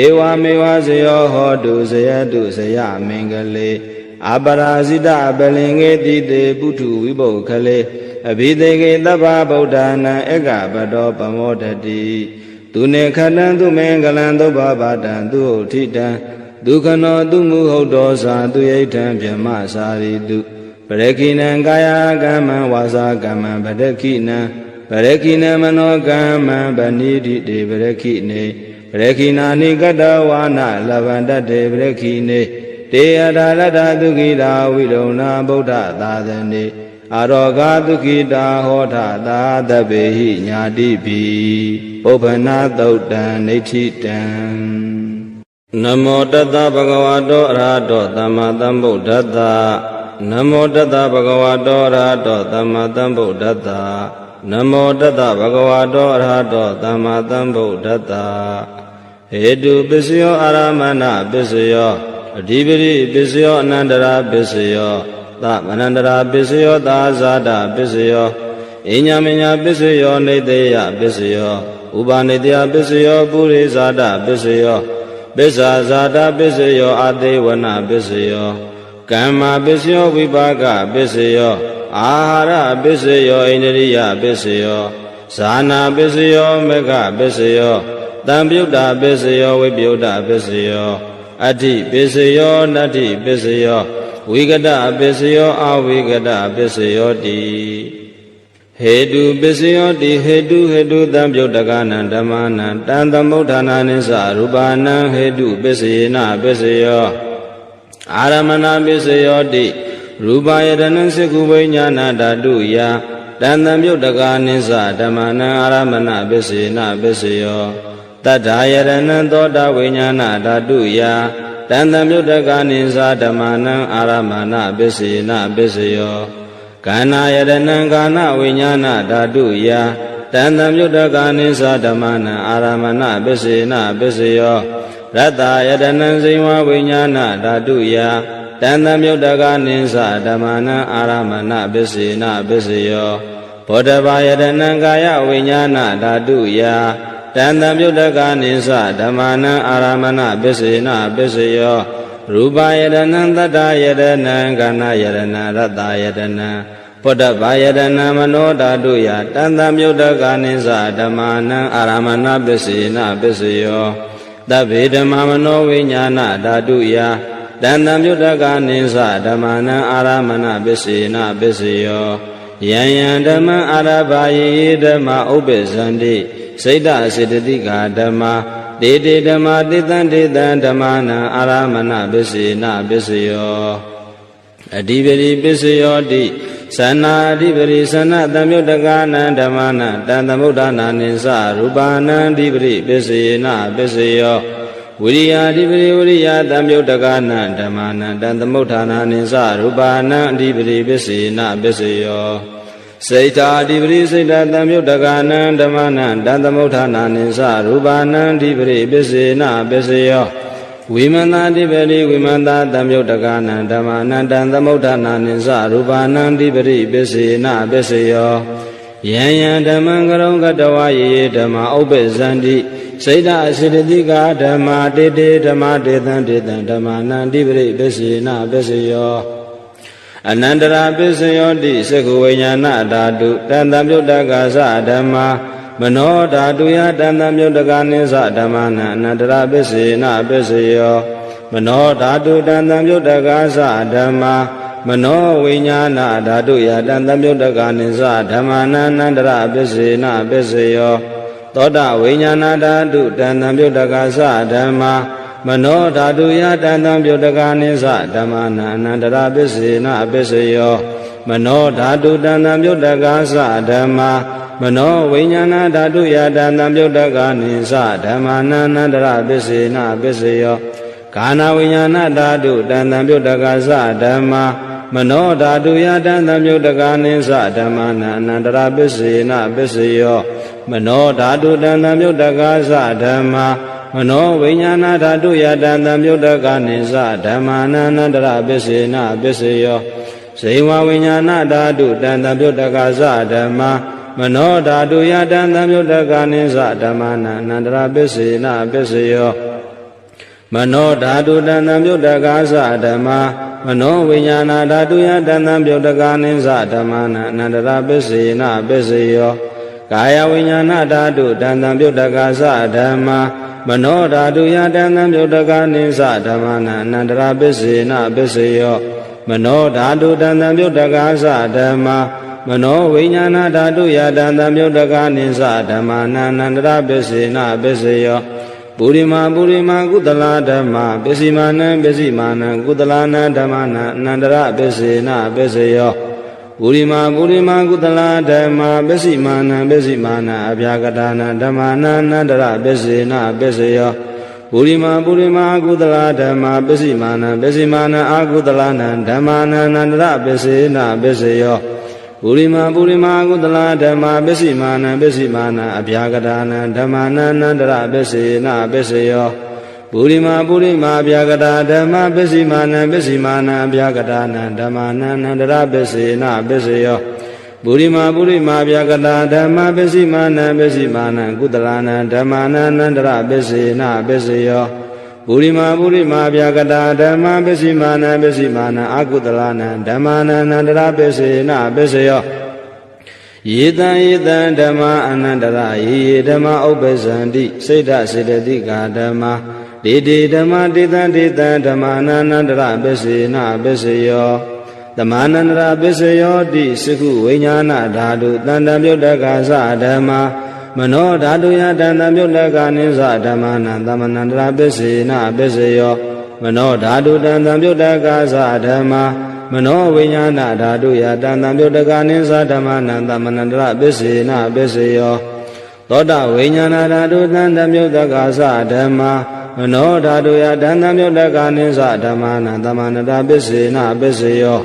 ဧဝမေဝဇယောဟောတုဇယတုဇယမင်္ဂလေအပရာဇိတပလင်္ကေတိတေပုထုဝိပုခလေအဘိသေကေသဗ္ဗဗုဒ္ဓနာဧကပတောပမောတတိသူနေခတံသူမင်္ဂလံသုဘဘာတံသူဥထိတံဒုက္ခနောသူမုဟုတ်တောသာသူယိဋ္ဌံဗြဟ္မစာရိတုပရခိနံကာယကမ္မံဝါစာကမ္မံပရခိနံပရခိနံမနောကမ္မံဗနိတိတေပရခိနေပရခိနာနိကတဝါနလဗန္တတေပရခိနေတေအတာရတသုခိတာဝိရုဏဗုဒ္ဓသာသနေအာရောဂသုခိတာဟောထသာသဗ္ဗေဟိညာတိပိပုပ္ပနာသုတ်တံနိဋ္ဌိတံနမောတတ္တဗဂဝတောအရဟတောသမ္မာသမ္ဗုဒ္ဓတ္တနမောတတ္တဗဂဝတောအရဟတောသမ္မာသမ္ဗုဒ္ဓတ္တနမောတတ္တဗဂဝတောအရဟတောသမ္မာသမ္ဗုဒ္ဓတ္တဟေတုပစ္စယောအာရမဏပစ္စယောအဓိပတိပစ္စယောအနန္တရာပစ္စယောသမနန္တရာပစ္စယောသာဇာတပစ္စယောအညမညာပစ္စယောနေတေယပစ္စယောဥပနိတယပစ္စယောပုရိဇာတပစ္စယောပစ္စာဇာတပစ္စယောအသေးဝနပစ္စယောကမ္မပစ္စယောဝိပါကပစ္စယောအာဟာရပစ္စယောဣန္ဒရိယပစ္စယောဇာနာပစ္စယောမေဃပစ္စယောတံပြုတ်တာပစ္စယောဝိပယုတ်တာပစ္စယောအဋ္ဌိပစ္စယောနတ္ထိပစ္စယောဝိကတပစ္စယောအဝိကတပစ္စယောတိဟေတုပစ္စယောတိဟေတုတံပြုတ်တကနံဓမ္မနံတံသမုဋ္ဌာနာနိသရူပနံဟေတုပစ္စယေနပစ္စယောအာရမဏပစ္စယောတိရူပယတနံစေကုဝိညာဏဓာတုယတံသမပြုတ်တကနိသဓမ္မနံအာရမဏပစ္စယေနပစ္စယောတတ္ထာယတနံသောတာဝိညာဏဓာတုယတံသမပြုတ်တကနိသဓမ္မနံအာရမဏပစ္စယေနပစ္စယောကန္နာယတနံကာနဝိညာဏဓာတုယတံသမပြုတ်တကနိသဓမ္မနံအာရမဏပစ္စယေနပစ္စယောရတ္တယတနံဇိဝဝိညာဏဓာတုယတံသမပြုတ်တကနိသဓမ္မနံအာရမဏပစ္စယေနပစ္စယောဘောဓဘာယတနံကာယဝိညာဏဓာတုယတံသမပြုတ်တကနိသဓမ္မနံအာရမဏပစ္စယေနပစ္စယောရူပယတနံတတ္တယတနံကာဏယတနံရတ္တယတနံဘောဓဘာယတနံမနောဓာတုယတံသမပြုတ်တကနိသဓမ္မနံအာရမဏပစ္စယေနပစ္စယောသဗ္ဗေဓမ္မမနောဝိညာဏဓာတုယတံသမပြုတ်တကနိသဓမ္မနံအာရမဏပစ္စယေနပစ္စယောယံယံဓမ္မအာရဘာယေဓမ္မဥပ္ပဇန္တိစိတ်တစေတသိကာဓမ္မာတေတေဓမ္မာတေတံဓမ္မနံအာရမဏပစ္စယေနပစ္စယော အဓိပတိပစ္စယောတိသနာအဓိပတိသနသံယုတ်တကာနံဓမ္မနံတံသမုဋ္ဌာနာနိသရူပါနံအဓိပတိပစ္စယေနပစ္စယောဝိရိယာအဓိပတိဝိရိယသံယုတ်တကာနံဓမ္မနံတံသမုဋ္ဌာနာနိသရူပါနံအဓိပတိပစ္စယေနပစ္စယောစိတ်တာအဓိပတိစိတ်တာသံယုတ်တကာနံဓမ္မနံတံသမုဋ္ဌာနာနိသရူပါနံအဓိပတိပစ္စယေနပစ္စယောဝိမန္တာအဓိပတိဝိမန္တာသံယုတ်တကာနံဓမ္မနံတံသမုဋ္ဌာနာနိသရူပါနံအဓိပတိပစ္စယေနပစ္စယောယံယံဓမ္မံကရုံကတဝယေဓမ္မဥပ္ပဇန္တိစိတ်တအစိတတိကာဓမ္မာတေတေဓမ္မတေတံတေတံဓမ္မနံအဓိပတိပစ္စယေနပစ္စယောအနန္တရာပစ္စယောတိသက္ခဝိညာဏဓာတုတံတံပြုတ်တကာသဓမ္မာမနောဓာတုယတံတံပြုတ်တကာနိသဓမ္မနံအနန္တရာပစ္စယေနပစ္စယောမနောဓာတုတံတံပြုတ်တကာသဓမ္မာမနောဝိညာဏဓာတုယတံတံပြုတ်တကာနိသဓမ္မနံအနန္တရာပစ္စယေနပစ္စယောသောတဝိညာဏဓာတုတံတံပြုတ်တကာသဓမ္မာမနောဓာတုယတံတံပြုတ်တကာနိသဓမ္မနံအနန္တရာပစ္စယေနပစ္စယောမနောဓာတုတံတံပြုတ်တကာသဓမ္မာမနောဝိညာဏဓာတုယတံတံပြုတ်တကာနိသဓမ္မနံအနန္တရာပစ္စယေနပစ္စယောကာနဝိညာဏဓာတုတံတံပြုတ်တကာသဓမ္မာမနောဓာတုယတံတံပြုတ်တကာနိသဓမ္မနံအနန္တရာပစ္စယေနပစ္စယောမနောဓာတုတံတံပြုတ်တကာသဓမ္မာမနောဝိညာဏဓာတုယတံတံပြုတ်တကာနိသဓမ္မနံအနန္တရာပစ္စယေနပစ္စယောဇေဝဝိညာဏဓာတုတံတံပြုတ်တကာသဓမ္မာမနောဓာတုယတံတံပြုတ်တကာနိသဓမ္မနံအနန္တရာပစ္စယေနပစ္စယောမနောဓာတုတံတံပြုတ်တကာသဓမ္မာမနောဝိညာဏဓာတုယတံတံပြုတ်တကာနိသဓမ္မနံအနန္တရာပစ္စယေနပစ္စယောကာယဝိညာဏဓာတုတံတံပြုတ်တကာသဓမ္မာမနောဓာတုယတံတံပြုတ်တကာနိသဓမ္မနံအနန္တရာပစ္စယေနပစ္စယောမနောဓာတုတံတံပြုတ်တကာသဓမ္မာမနောဝိညာဏဓာတုယတံတံပြုတ်တကာနိသဓမ္မနံအနန္တရာပစ္စယေနပစ္စယောပုရိမာကုသလာဓမ္မာပစ္စည်းမာနံပစ္စည်းမာနံကုသလာနံဓမ္မနံအနန္တရာပစ္စယေနပစ္စယောပုရိမာကုသလာဓမ္မာပစ္စည်းမာနံပစ္စည်းမာနံအဗျာကတာနံဓမ္မနံအနန္တရာပစ္စယေနပစ္စယောပုရိမာကုသလာဓမ္မာပစ္စည်းမာနံပစ္စည်းမာနံအာကုသလာနံဓမ္မနံအနန္တရာပစ္စယေနပစ္စယောပုရိမာကုသလာဓမ္မာပစ္စည်းမာနံပစ္စည်းမာနံအဗျာကတာနံဓမ္မနံအနန္တရာပစ္စယေနပစ္စယောပုရိမာအဗျာကတာဓမ္မာပစ္စည်းမာနံပစ္စည်းမာနံအဗျာကတာနံဓမ္မနံအနန္တရာပစ္စယေနပစ္စယောပုရိမာအဗျာကတာဓမ္မာပစ္စည်းမာနံပစ္စည်းမာနံကုသလာနံဓမ္မနံအနန္တရာပစ္စယေနပစ္စယောပုရိမာဗျာကတာဓမ္မာပစ္စည်းမာနံပစ္စည်းမာနံအာကုသလာနံဓမ္မနံအနန္တရာပစ္စယေနပစ္စယောယေတံဓမ္မာအနန္တရာယေဓမ္မာဥပ္ပဇန္တိစိတ်တစေတသိကာဓမ္မာဒေတေဓမ္မာတေတံဓမ္မာအနန္တရာပစ္စယေနပစ္စယောဓမ္မာနန္တရာပစ္စယောတိသက္ခုဝိညာဏဓာတုတံတံပြုတ်တကာသဓမ္မာမနောဓာတုယတံတံပြုတ်တကာနိသဓမ္မနံသမနန္တရာပစ္စယေနပစ္စယောမနောဓာတုတံတံပြုတ်တကာသဓမ္မာမနောဝိညာဏဓာတုယတံတံပြုတ်တကာနိသဓမ္မနံသမနန္တရာပစ္စယေနပစ္စယောသောတဝိညာဏဓာတုတံတံပြုတ်တကာသဓမ္မာမနောဓာတုယတံတံပြုတ်တကာနိသဓမ္မနံသမနန္တရာပစ္စယေနပစ္စယော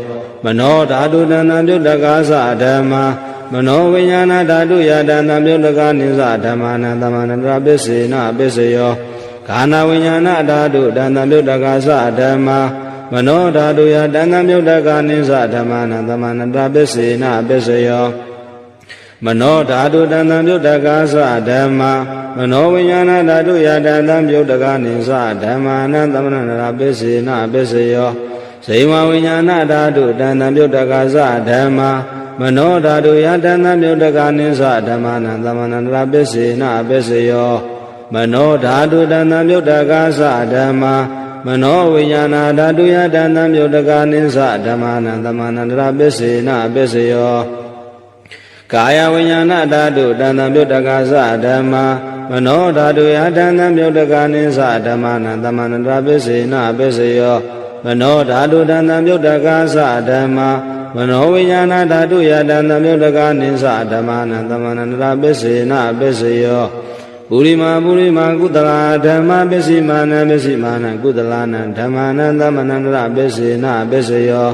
မနောဓာတုတံတံပြုတ်တကာသဓမ္မာမနောဝိညာဏဓာတုယတံတံပြုတ်တကာနိသဓမ္မနံသမနန္တရာပစ္စယေနပစ္စယောကာနဝိညာဏဓာတုတံတံပြုတ်တကာသဓမ္မာမနောဓာတုယတံတံပြုတ်တကာနိသဓမ္မနံသမနန္တရာပစ္စယေနပစ္စယောမနောဓာတုတံတံပြုတ်တကာသဓမ္မာမနောဝိညာဏဓာတုယတံတံပြုတ်တကာနိသဓမ္မာနံသမနန္တရာပစ္စယေနပစ္စယောဇေဝဝိညာဏဓာတုတံတံပြုတ်တကာသဓမ္မာမနောဓာတုယတံတံပြုတ်တကာနိသဓမ္မနံသမနန္တရာပစ္စယေနပစ္စယောမနောဓာတုတံတံပြုတ်တကာသဓမ္မာမနောဝိညာဏဓာတုယတံတံပြုတ်တကာနိသဓမ္မနံသမနန္တရာပစ္စယေနပစ္စယောကာယဝိညာဏဓာတုတံတံပြုတ်တကာသဓမ္မာမနောဓာတုယတံတံပြုတ်တကာနိသဓမ္မနံသမနန္တရာပစ္စယေနပစ္စယောဝ မနောဓာတုတန္တမြုတ်တကာသဓမ္မာမနောဝိညာဏဓာတုယတန္တမြုတ်တကာနိသဓမ္မာနံသမဏန္တရပစ္စေနပစ္စယောပုရိမာကုတလာဓမ္မပစ္စိမာနပစ္စိမာနကုတလာနံဓမ္မာနံသမဏန္တရပစ္စေနပစ္စယော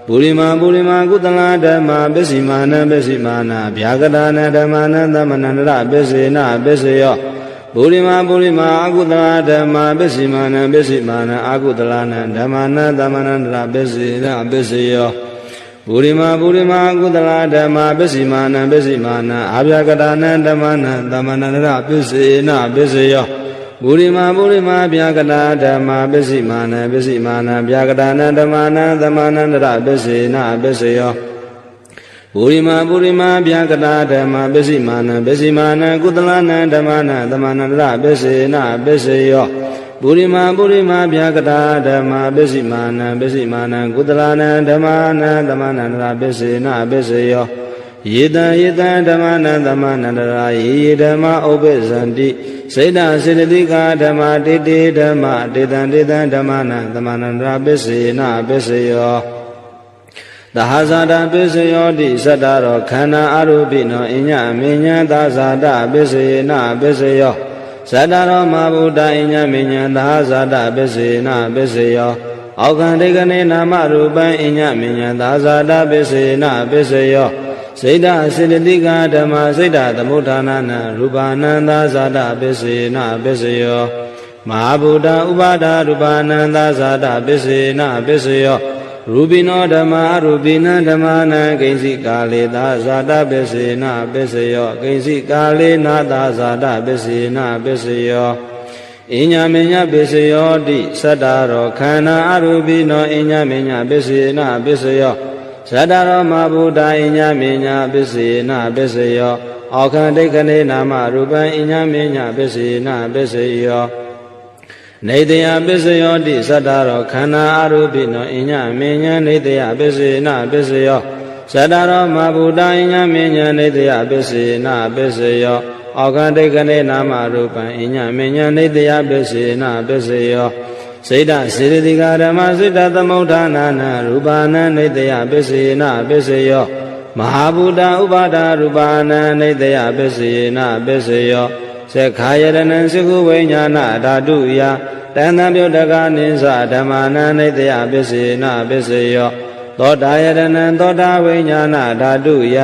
ပုရိမာကုတလာဓမ္မပစ္စိမာနပစ္စိမာနဗျာကတာနဓမ္မာနံသမဏန္တရပစ္စေနပစ္စယောပုရိမာအကုတလာဓမ္မပစ္စိမာနအကုတလာနံဓမ္မာနံသမဏန္တရပစ္စေနပစ္စယောပုရိမာကုတလာဓမ္မပစ္စိမာနအာဗျာကတာနံဓမ္မာနံသမဏန္တရပစ္စေနပစ္စယောပုရိမာဗျာကတာဓမ္မပစ္စိမာနဗျာကတာနံဓမ္မာနံသမဏန္တရပစ္စေနပစ္စယောပုရိမာဗျာကတာဓမ္မပစ္စိမာနကုတလာနံဓမ္မာနံသမဏန္တရပစ္စေနပစ္စယောပုရိမာဗျာကတာဓမ္မပစ္စိမာနကုတလာနံဓမ္မာနံသမဏန္တရပစ္စေနပစ္စယောယေတံဓမ္မာနံသမဏန္တရာယေဓမ္မာဥပ္ပဇန္တိစေတစေတသိကာဓမ္မာတေဓမ္မာတေတံဓမ္မာနံသမဏန္တရာပစ္စေနပစ္စယောသဟဇာတပစ္စယောတိသတ္တရောခန္ဓာအရူပိနောအညမေညာသဇာတပစ္စယေနပစ္စယောသတ္တရောမဗုဒ္ဓအညမေညာသဟဇာတပစ္စယေနပစ္စယောအောက္ခန္တိကနေနာမရူပံအညမေညာသဇာတပစ္စယေနပစ္စယောစိတ်တစေတသိကာဓမ္မစိတ်တသမုဋ္ဌာနာနံရူပနန္တဇာတပစ္စယေနပစ္စယောမဟာဗုဒ္ဓဥပါဒရူပနန္တဇာတပစ္စယေနပစ္စယောရူပိနောဓမ္မာရူပိနံဓမ္မာနံကိဉ္စိကာလေသာဇာတပစ္စေနပစ္စယောကိဉ္စိကာလေနာသာဇာတပစ္စေနပစ္စယောအညမေညပစ္စယောတိသတ္တရောခန္ဓာအရူပိနောအညမေညပစ္စေနပစ္စယောသတ္တရောမဗုဒ္ဓအညမေညပစ္စေနပစ္စယောအောက္ခန္တိကနေနာမရူပံအညမေညပစ္စေနပစ္စယောနေတယပစ္စယောတိသတ္တရောခန္ဓာအရူပိနောအညမေညနေတယပစ္စေနပစ္စယောသတ္တရောမဗုဒ္ဓအညမေညနေတယပစ္စေနပစ္စယောအောက္ခန္တိကနေနာမရူပံအညမေညနေတယပစ္စေနပစ္စယောစေတစေတသိကာဓမ္မစိတ္တသမုဋ္ဌာနာနံရူပနံနေတယပစ္စေနပစ္စယောမဟာဗုဒ္ဓဥပါဒရူပနံနေတယပစ္စေနပစ္စယောသက္ခာယတနံသကုဝိညာဏဓာတုယတန္တမြုတ်တကာနိသဓမ္မာနံနေတယပစ္စေနပစ္စယောသောတာယတနံသောတာဝိညာဏဓာတုယ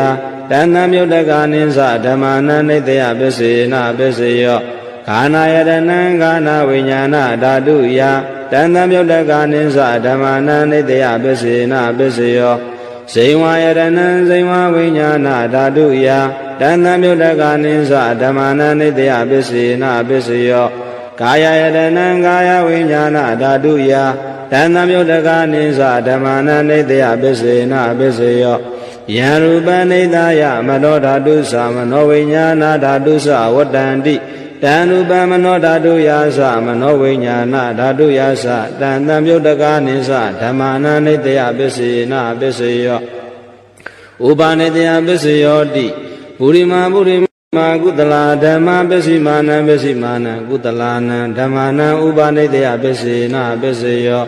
တန္တမြုတ်တကာနိသဓမ္မာနံနေတယပစ္စေနပစ္စယောခာနာယတနံခာနာဝိညာဏဓာတုယတန္တမြုတ်တကာနိသဓမ္မာနံနေတယပစ္စေနပစ္စယောဇိဝယတနံဇိဝဝိညာဏဓာတုယတန္တမြုတ်တကာနိသဓမ္မာနံနေတယပစ္စေနပစ္စယောကာယယတနံကာယဝိညာဏဓာတုယတန္တမြုတ်တကာနိသဓမ္မာနံနေတယပစ္စေနပစ္စယောယံရူပနိသယမနောဓာတုသမနောဝိညာဏဓာတုသဝတ္တန္တိတံရူပမနောဓာတုယာသမနောဝိညာဏဓာတုယာသတန္တမြုတ်တကာနိသဓမ္မာနံနေတယပစ္စေနပစ္စယောဥပါနေတယပစ္စယောတိပုရိမာကုတလာဓမ္မပစ္စိမာနကုတလာနံဓမ္မာနံဥပါနေတယပစ္စေနပစ္စယော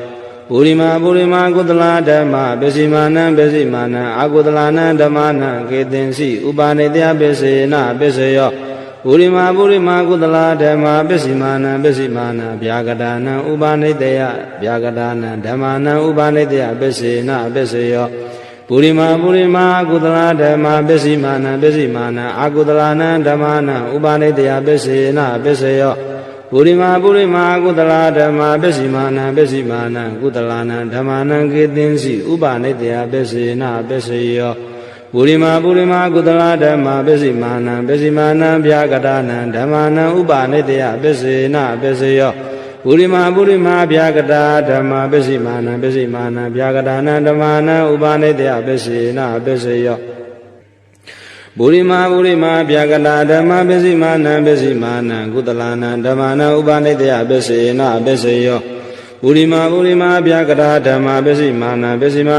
ပုရိမာကုတလာဓမ္မပစ္စိမာနအကုတလာနံဓမ္မာနံကေသင်္စီဥပါနေတယပစ္စေနပစ္စယောပုရိမာကုတလာဓမ္မပစ္စိမာနဗျာကတာနံဥပါနေတယဗျာကတာနံဓမ္မာနံဥပါနေတယပစ္စေနပစ္စယောပုရိမာကုတလာဓမ္မပစ္စိမာနအကုတလာနံဓမ္မာနံဥပါနေတယပစ္စေနပစ္စယောပုရိမာကုတလာဓမ္မပစ္စိမာနကုတလာနံဓမ္မာနံကေသင်္စီဥပါနေတယပစ္စေနပစ္စယောပုရိမာကုတလာဓမ္မပစ္စိမာနဗျာကတာနံဓမ္မာနံဥပါနေတယပစ္စေနပစ္စယောပုရိမာဗျာကတာဓမ္မပစ္စိမာနဗျာကတာနံဓမ္မာနံဥပါနေတယပစ္စေနပစ္စယောပုရိမာဗျာကတာဓမ္မပစ္စိမာနကုတလာနံဓမ္မာနံဥပါနေတယပစ္စေနပစ္စယောပုရိမာဗျာကတာဓမ္မပစ္စိမာ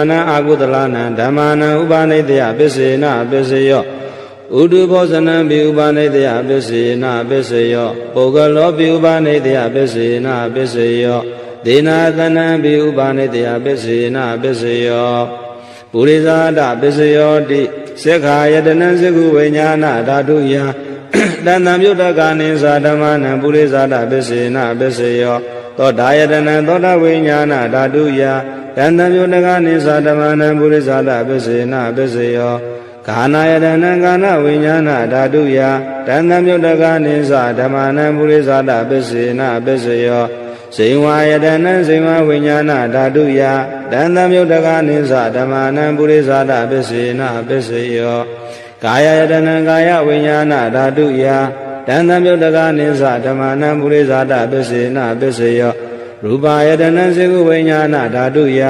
နအာကုတလာနံဓမ္မာနံဥပါနေတယပစ္စေနပစ္စယောဥဒုဘောဇနံပိဥပါနေတယပစ္စေနပစ္စယောပုဂ္ဂလောပိဥပါနေတယပစ္စေနပစ္စယော ဒေနာသနံပိဥပါနေတယပစ္စေနပစ္စယောပုရိသဒပစ္စယောတိစေခာယတနံစေကုဝိညာဏဓာတုယတန်တံမြုတ္တကနိသာဓမ္မနံပုရိသဒပစ္စေနပစ္စယောသောတာယတနံသောတာဝိညာဏဓာတုယတန်တံမြုတ္တကနိသာဓမ္မနံပုရိသဒပစ္စေနပစ္စယောခာနာယတနံကာနဝိညာဏဓာတုယတန်တံမြုတ္တကနိသာဓမ္မနံပုရိသဒပစ္စေနပစ္စယောဇိဝါယတနံဇိဝဝိညာဏဓာတုယတန်တံမြုတ္တကနိသာဓမ္မနံပုရိသဒပစ္စေနပစ္စယောကာယယတနံကာယဝိညာဏဓာတုယတန်တံမြုတ္တကနိသာဓမ္မနံပုရိသဒပစ္စေနပစ္စယောရူပယတနံစေကုဝိညာဏဓာတုယ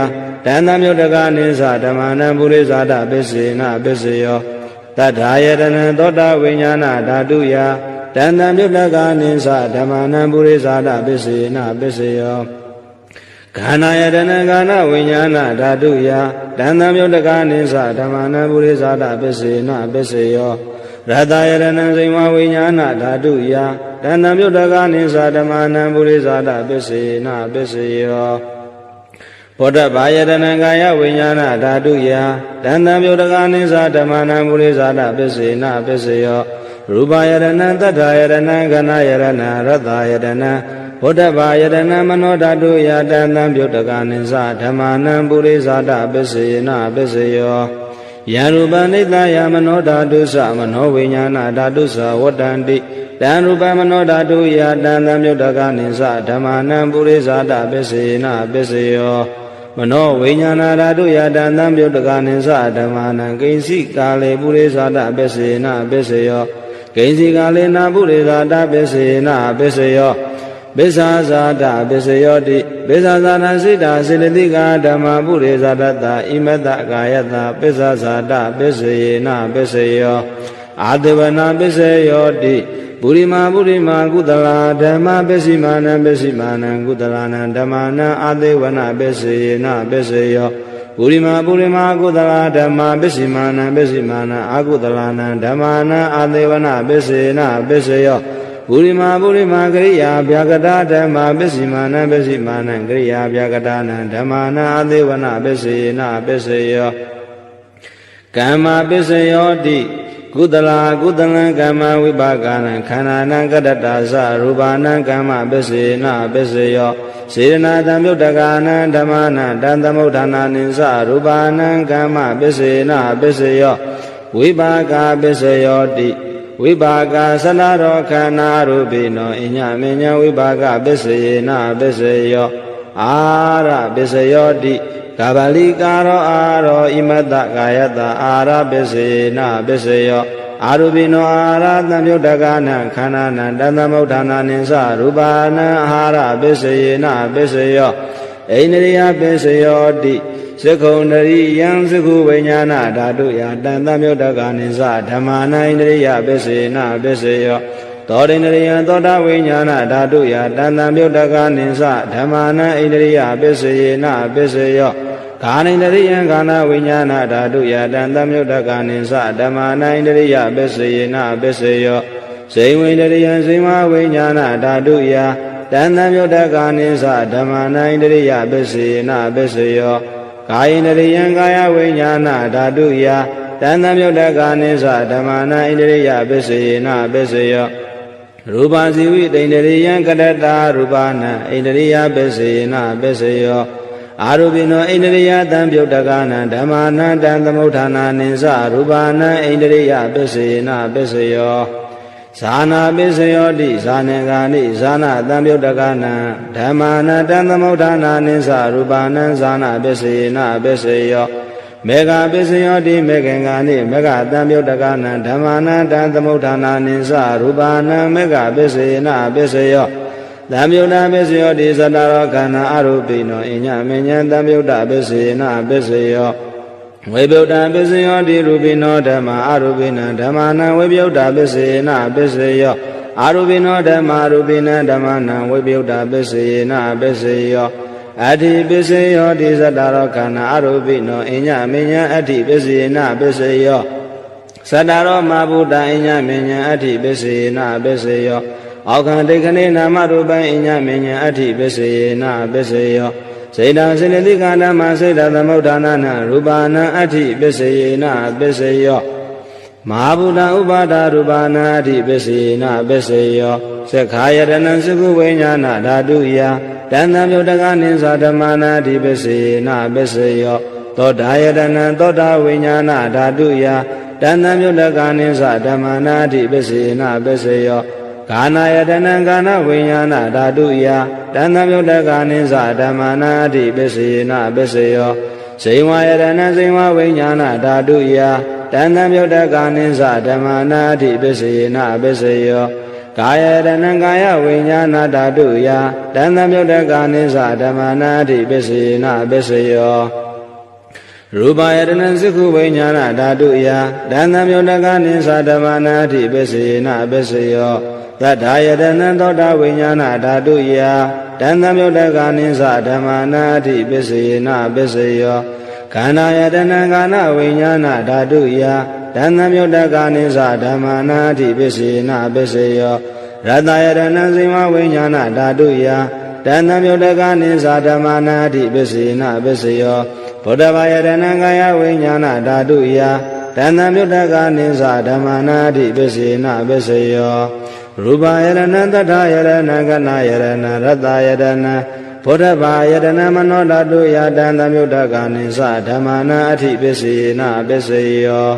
တန်တံမြုတ္တကနိသာဓမ္မနံပုရိသဒပစ္စေနပစ္စယောတတ္ထာယတနံသောတာဝိညာဏဓာတုယတန်တံမြုတ္တကနိသာဓမ္မနံပုရိသဒပစ္စေနပစ္စယောခန္ဓာယတနံကာနဝိညာဏဓာတုယတန်တံမြုတ္တကနိသာဓမ္မနံပုရိသဒပစ္စေနပစ္စယောရတယတနံဇိဝဝိညာဏဓာတုယတန်တံမြုတ္တကနိသာဓမ္မနံပုရိသဒပစ္စေနပစ္စယောဘောဓဘာယတနံကာယဝိညာဏဓာတုယတန်တံမြုတ္တကနိသာဓမ္မနံပုရိသဒပစ္စေနပစ္စယောရူပယတနံတတ္ထာယတနံခဏယတနံရတယတနံဘောဓဘာယတနံမနောဓာတုယတန်တံမြုတ္တကနိသာဓမ္မနံပုရိသဒပစ္စေနပစ္စယောယရူပနိတယမနောဓာတုသမနောဝိညာဏဓာတုသဝတ္တန္တိတံရူပမနောဓာတုယတန်တံမြုတ္တကနိသာဓမ္မနံပုရိသဒပစ္စေနပစ္စယောမနောဝိညာဏဓာတုယတန်တံမြုတ္တကနိသာဓမ္မနံကိဉ္စီကာလေပုရိသဒပစ္စေနပစ္စယောကိဉ္စီကာလေနာပုရိသဒပစ္စေနပစ္စယောပစ္ဆာဇာတပစ္စယောတိပစ္ဆာဇာတစိတ္တစေတသိကာဓမ္မပုရိသဒတ္တဣမတ္တကာယတပစ္ဆာဇာတပစ္စယေနပစ္စယောအာတေဝနာပစ္စယောတိပုရိမာကုသလာဓမ္မပစ္စိမာနံကုသလာနံဓမ္မာနံအာတေဝနာပစ္စယေနပစ္စယောပုရိမာကုသလာဓမ္မပစ္စိမာနံအာကုသလာနံဓမ္မာနံအာတေဝနာပစ္စယေနပစ္စယောပုရိမာကရိယာဗျာကတာဓမ္မပစ္စိမာနံကရိယာဗျာကတာနံဓမ္မာနံအာသေဝနာပစ္စယေနပစ္စယောကမ္မပစ္စယောတိကုသလံကမ္မဝိပါကနံခန္ဓာနံကတ္တတာသရူပနံကမ္မပစ္စယေနပစ္စယောစေရနာတံမြုတ္တကနံဓမ္မနံတံသမုဋ္ဌာနာနိသရူပနံကမ္မပစ္စယေနပစ္စယောဝိပါကပစ္စယောတိဝိပါကသနာရောခန္ဓာရူပိနောအညမညဝိပါကပစ္စယေနပစ္စယောအာရပစ္စယောတိကဗလိကာရောအာရောဣမတ္တကာယတအာရပစ္စယေနပစ္စယောအာရူပိနောအာရသံမြုတ္တကနံခန္ဓာနံတသမုဋ္ဌာနာနိသရူပနံအာရပစ္စယေနပစ္စယောအိန္ဒရိယပစ္စယောတိသက္ခုံတရိယံသက္ခုဝိညာဏဓာတုယတန်တမြုတ္တကနိသဓမ္မာနဣန္ဒရိယပစ္စေနပစ္စယောသောတိန္ဒရိယသောတာဝိညာဏဓာတုယတန်တမြုတ္တကနိသဓမ္မာနဣန္ဒရိယပစ္စေနပစ္စယောခာနိန္ဒရိယံခန္ဓာဝိညာဏဓာတုယတန်တမြုတ္တကနိသဓမ္မာနဣန္ဒရိယပစ္စေနပစ္စယောဇိဝိန္ဒရိယံဇိဝဝိညာဏဓာတုယတန်တမြုတ္တကနိသဓမ္မာနဣန္ဒရိယပစ္စေနပစ္စယောကာယိန္ဒရိယံကာယဝိညာဏဓာတုယတန်တမြုတ္တကနိသဓမ္မာနဣန္ဒရိယပစ္စယေနပစ္စယောရူပဇီဝိတိန္ဒရိယံကတတရူပနံဣန္ဒရိယပစ္စယေနပစ္စယောအာရူပိနောဣန္ဒရိယတံမြုတ္တကနံဓမ္မာနံတံသမုဋ္ဌာနာနိသရူပနံဣန္ဒရိယပစ္စယေနပစ္စယောဇာနာပစ္စယောတိဇာနေဂာနိဇာနာတံမြုတ္တကနံဓမ္မာနံတံသမုဋ္ဌာနာနိသရူပနံဇာနာပစ္စယေနပစ္စယောမေဃပစ္စယောတိမေဃင်္ဂာနိမေဃတံမြုတ္တကနံဓမ္မာနံတံသမုဋ္ဌာနာနိသရူပနံမေဃပစ္စယေနပစ္စယောသံမြုတ္တပစ္စယောတိသတ္တရောခန္ဓာအရူပိနောအညမဉ္ဇံသံမြုတ္တပစ္စယေနပစ္စယောဝိပယုတ္တပစ္စယောတိရူပိနောဓမ္မာအရူပိနံဓမ္မာနံဝိပယုတ္တပစ္စယေနပစ္စယောအာရူပိနောဓမ္မာရူပိနံဓမ္မာနံဝိပယုတ္တပစ္စယေနပစ္စယောအတ္တိပစ္စယောတိသတ္တရောခန္ဓာအရူပိနောအညမဉ္ဇံအတ္တိပစ္စယေနပစ္စယောသတ္တရောမဘုဒ္ဓအညမဉ္ဇံအတ္တိပစ္စယေနပစ္စယော အောက်ခံဒိဋ္ဌိနာမရူပံအညမညအဋ္ဌိပစ္စယေနပစ္စယောစေတံစေတသိကဓမ္မစေတသမုဋ္ဌာနာနရူပါဏအဋ္ဌိပစ္စယေနပစ္စယောမဟာဗုဒ္ဓဥပါဒရူပါဏအဋ္ဌိပစ္စယေနပစ္စယောသက္ခာယတနံသကုဝိညာဏဓာတုယတဏ္ဍမြုတ္တကနိသဓမ္မနာအဋ္ဌိပစ္စယေနပစ္စယောသောတာယတနံသောတာဝိညာဏဓာတုယတဏ္ဍမြုတ္တကနိသဓမ္မနာအဋ္ဌိပစ္စယေနပစ္စယောကာနာယတနံကာနဝိညာဏဓာတုယတဏ္ဍမြုတ္တကနိသဓမ္မနာအဋ္ဌိပစ္စယေနပစ္စယောဇိဝယတနံဇိဝဝိညာဏဓာတုယတဏ္ဍမြုတ္တကနိသဓမ္မနာအဋ္ဌိပစ္စယေနပစ္စယောကာယတနံကာယဝိညာဏဓာတုယတဏ္ဍမြုတ္တကနိသဓမ္မနာအဋ္ဌိပစ္စယေနပစ္စယောရူပယတနံသက္ခုဝိညာဏဓာတုယတဏ္ဍမြုတ္တကနိသဓမ္မနာအဋ္ဌိပစ္စယေနပစ္စယောသတ္ထာယတနံသောတာဝိညာဏဓာတုယတဏ္ဍမြုတ္တကနိသဓမ္မနာအဋ္ဌိပစ္စယေနပစ္စယောခန္ဓာယတနံကာနဝိညာဏဓာတုယတဏ္ဍမြုတ္တကနိသဓမ္မနာအဋ္ဌိပစ္စယေနပစ္စယောရတ္တယတနံဇိဝဝိညာဏဓာတုယတဏ္ဍမြုတ္တကနိသဓမ္မနာအဋ္ဌိပစ္စယေနပစ္စယောဗုဒ္ဓဘာယတနံကာယဝိညာဏဓာတုယတဏ္ဍမြုတ္တကနိသဓမ္မနာအဋ္ဌိပစ္စယေနပစ္စယောရူပယတနံတထာယတနံကနာယတနံရတ္တယတနံဗုဒ္ဓဘာယတနံမနောဓာတုယတဏ္ဍမြုတ္တကနိသဓမ္မနာအဋ္ဌိပစ္စယေနပစ္စယော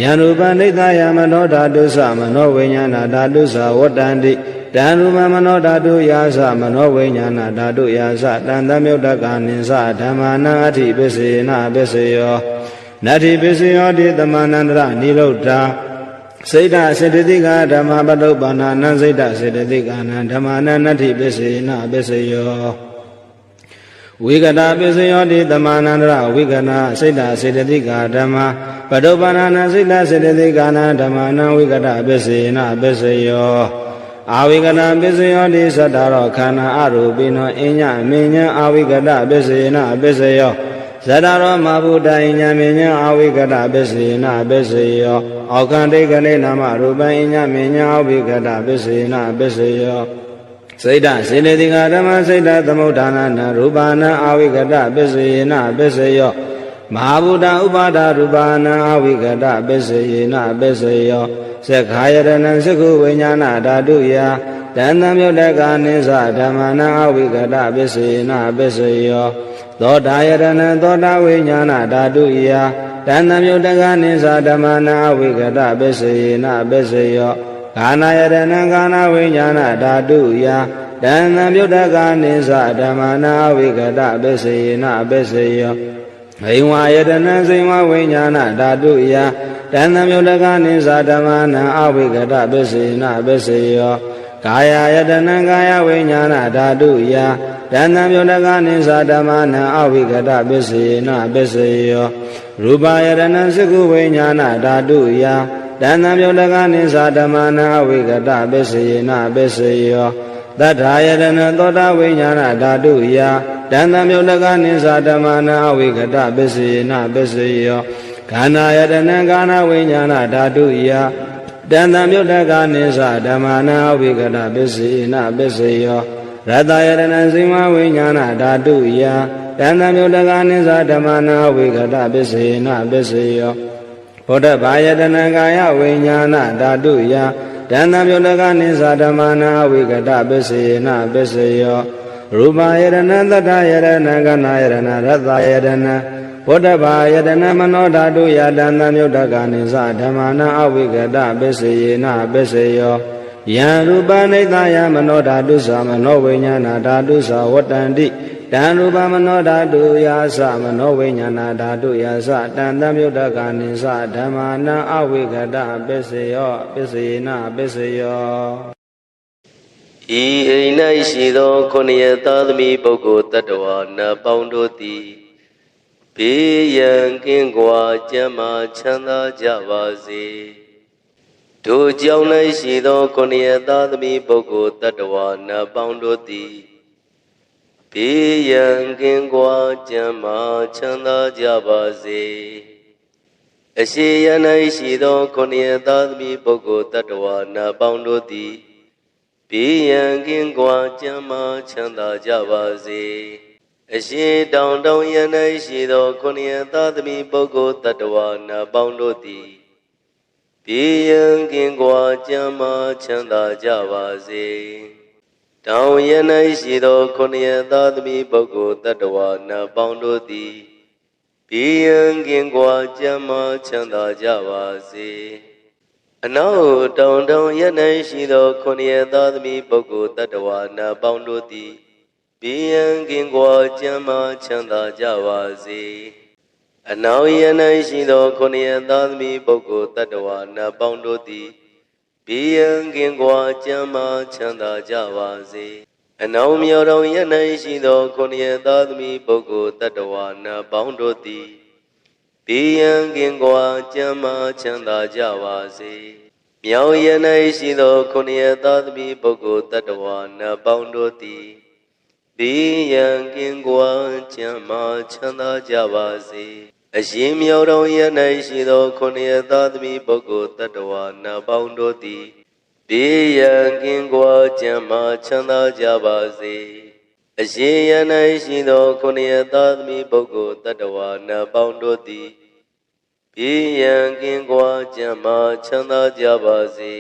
ယံရူပနိသယမနောဓာတုသမနောဝိညာဏဓာတုသဝတ္တန္တိတံရူပမနောဓာတုယာသမနောဝိညာဏဓာတုယာသတဏ္ဍမြုတ္တကနိသဓမ္မနာအဋ္ဌိပစ္စယေနပစ္စယောနတ္ထိပစ္စယောတိသမန္တရနိရုဒ္ဓစိတ်တစေတသိကဓမ္မပတုပ္ပန္နနံစိတ်တစေတသိကနံဓမ္မနံနတ္ထိပစ္စယေနပစ္စယောဝိကတပစ္စယောတိသမန္တရဝိကနာစိတ်တစေတသိကဓမ္မပတုပ္ပန္နနံစိတ်တစေတသိကနံဓမ္မနံဝိကတပစ္စယေနပစ္စယောအာဝိကတပစ္စယောတိသတ္တရောခန္ဓာအရူပိနောအညမဉ္ဇအာဝိကတပစ္စယေနပစ္စယောဇတရောမဗုဒ္ဓအညမဉ္ဇအာဝိကတပစ္စယေနပစ္စယောအောက်ခံဒိဋ္ဌိနာမရူပံအညမဉ္ဇအာဝိကတပစ္စယေနပစ္စယောစိတ်တစေတသိကဓမ္မစိတ်တသမုဋ္ဌာနာနရူပါဏအာဝိကတပစ္စယေနပစ္စယောမဟာဗုဒ္ဓဥပါဒရူပါဏအာဝိကတပစ္စယေနပစ္စယောသက္ခာယတနံသက္ခုဝိညာဏဓာတုယတဏ္ဍမြုတ္တကနိသဓမ္မနာအာဝိကတပစ္စယေနပစ္စယောသောတာယတနံသောတာဝိညာဏဓာတုယတဏ္ဍမြုတ္တကနိသဓမ္မနာအာဝိကတပစ္စယေနပစ္စယောကာနာယတနံကာနဝိညာဏဓာတုယတဏ္ဍမြုတ္တကနိသဓမ္မနာအာဝိကတပစ္စယေနပစ္စယောဇိဝယတနံဇိဝဝိညာဏဓာတုယတဏ္ဍမြုတ္တကနိသဓမ္မနံအာဝိကတပစ္စယေနပစ္စယောကာယယတနံကာယဝိညာဏဓာတုယတဏ္ဍမြုတ္တကနိသဓမ္မနံအာဝိကတပစ္စယေနပစ္စယောရူပယတနံသက္ခုဝိညာဏဓာတုယတဏ္ဍမြုတ္တကနိသဓမ္မနံအာဝိကတပစ္စယေနပစ္စယောသတ္ထာယတနံသောတာဝိညာဏဓာတုယတဏ္ဍမြုတ္တကနိသဓမ္မနံအာဝိကတပစ္စယေနပစ္စယောခန္ဓာယတနံကာနဝိညာဏဓာတုယတဏ္ဍမြုတ္တကနိသဓမ္မနံအာဝိကတပစ္စယေနပစ္စယောရတ္တယတနံဇိမဝိညာဏဓာတုယတဏ္ဍမြုတ္တကနိသဓမ္မနံအာဝိကတပစ္စယေနပစ္စယောဗုဒ္ဓဘာယတနံကာယဝိညာဏဓာတုယတဏ္ဍမြုတ္တကနိသဓမ္မနံအာဝိကတပစ္စယေနပစ္စယောရူပယတနံတတယတနံကနာယတနံရတ္တယတနံဗုဒ္ဓဘာယတနံမနောဓာတုယတဏ္ဍမြုတ္တကနိသဓမ္မနံအာဝိကတပစ္စယေနပစ္စယောယံရူပနိသယမနောဓာတုသမနောဝိညာဏဓာတုသဝတ္တန္တိတံရူပမနောဓာတုယာသမနောဝိညာဏဓာတုယာသတဏ္ဍမြုတ္တကနိသဓမ္မနံအာဝိကတပစ္စယောပစ္စယေနပစ္စယောဤအိမ်၌ရှိသောခொနည်းသာသမီပုဂ္ဂိုလ်တ attva နတ်ပေါင်းတို့သည်ဘေးရန်ကင်းကွာကျမ်းမာချမ်းသာကြပါစေတို့ကြောင့်၌ရှိသောခொနည်းသာသမီပုဂ္ဂိုလ်တ attva နတ်ပေါင်းတို့သည်ဘေးရန်ကင်းကွာကျမ်းမာချမ်းသာကြပါစေအရှိယ၌ရှိသောခொနည်းသာသမီပုဂ္ဂိုလ်တ attva နတ်ပေါင်းတို့သည်
ဘေးရန်ကင်းကွာကျမ်းမာချမ်းသာကြပါစေအရှင်တောင်တောင်ရန်၌ရှိသောခုနှစ်ရသားသမီးပုဂ္ဂိုလ်တ attva နာပေါင်းတို့သည်ဘေးရန်ကင်းကွာကျမ်းမာချမ်းသာကြပါစေတောင်ရန်၌ရှိသောခုနှစ်ရသားသမီးပုဂ္ဂိုလ်တ attva နာပေါင်းတို့သည်ဘေးရန်ကင်းကွာကျမ်းမာချမ်းသာကြပါစေအနောက်တောင်တောင်ရန်၌ရှိသောခုနှစ်ရသားသမီးပုဂ္ဂိုလ်တ attva နာပေါင်းတို့သည်ဘေးရန်ကင်းကွာကျမ်းမာချမ်းသာကြပါစေအနောက်ရန်၌ရှိသောခုနှစ်ရသားသမီးပုဂ္ဂိုလ်တ attva နာပေါင်းတို့သည်ဘေးရန်ကင်းကွာကျမ်းမာချမ်းသာကြပါစေအနောက်မြောက်တောင်ရန်၌ရှိသောခုနှစ်ရသားသမီးပုဂ္ဂိုလ်တ attva နာပေါင်းတို့သည်ဘေးရန်ကင်းကွာကျမ်းမာချမ်းသာကြပါစေမြောက်ရန်၌ရှိသောခုနှစ်ရသားသမီးပုဂ္ဂိုလ်တ attva နာပေါင်းတို့သည်ဘေးရန်ကင်းကွာကျမ်းမာချမ်းသာကြပါစေအရှင်မြောက်တောင်ရန်၌ရှိသောခုနှစ်ရသားသမီးပုဂ္ဂိုလ်တ attva နာပေါင်းတို့သည်ဘေးရန်ကင်းကွာကျမ်းမာချမ်းသာကြပါစေအရှင်ရန်၌ရှိသောခုနှစ်ရသားသမီးပုဂ္ဂိုလ်တ attva နာပေါင်းတို့သည်ဘေးရန်ကင်းကွာကျမ်းမာချမ်းသာကြပါစေ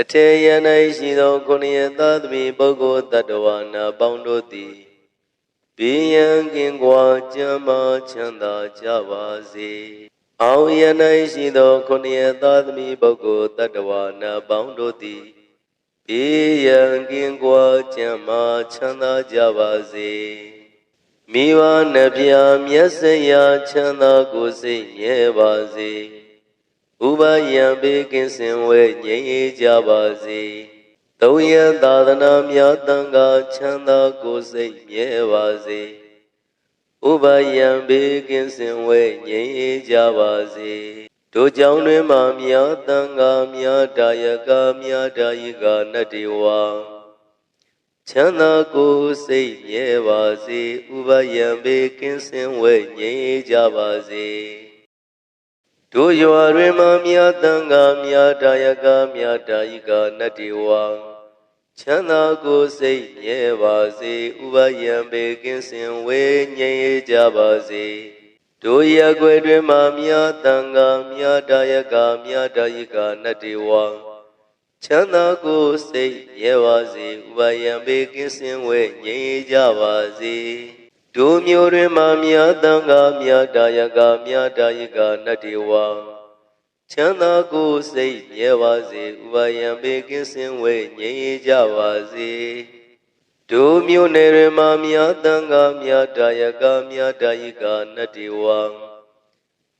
အထေရန်၌ရှိသောခုနှစ်ရသားသမီးပုဂ္ဂိုလ်တ attva နာပေါင်းတို့သည်ဘေးရန်ကင်းကွာကျမ်းမာချမ်းသာကြပါစေအောင်ရန်၌ရှိသောခုနှစ်ရသားသမီးပုဂ္ဂိုလ်တ attva နာပေါင်းတို့သည်ဘေးရန်ကင်းကွာကျမ်းမာချမ်းသာကြပါစေမိဘနှဖျားမျက်စိရာချမ်းသာကိုယ်စိတ်မြဲပါစေဥပယံဘေးကင်းစင်ဝဲငြိမ်းအေးကြပါစေသုံးရသာသနာများတန်ခါချမ်းသာကိုယ်စိတ်မြဲပါစေဥပယံဘေးကင်းစင်ဝဲငြိမ်းအေးကြပါစေတို့ကြောင့်တွင်မှများတန်ခါများဒါယကများဒါယိကနတ္တိဝါချမ်းသာကိုယ်စိတ်မြဲပါစေဥပယံဘေးကင်းစင်ဝဲငြိမ်းအေးကြပါစေတို့ရွာတွင်မှများတန်ခါများဒါယကများဒါယိကနတ္တိဝါချမ်းသာကိုယ်စိတ်မြဲပါစေဥပယံဘေးကင်းစင်ဝဲငြိမ်းအေးကြပါစေတို့ရက်ွယ်တွင်မှများတန်ခါများဒါယကများဒါယိကနတ္တိဝါချမ်းသာကိုယ်စိတ်မြဲပါစေဥပယံဘေးကင်းစင်ဝဲငြိမ်းအေးကြပါစေတို့မျိုးတွင်မှများတန်ခါများဒါယကများဒါယိကနတ္တိဝါချမ်းသာကိုယ်စိတ်မြဲပါစေဥပယံဘေးကင်းစင်ဝဲငြိမ်းအေးကြပါစေတို့မျိုးနယ်တွင်မှများတန်ခါများဒါယကများဒါယိကနတ္တိဝါ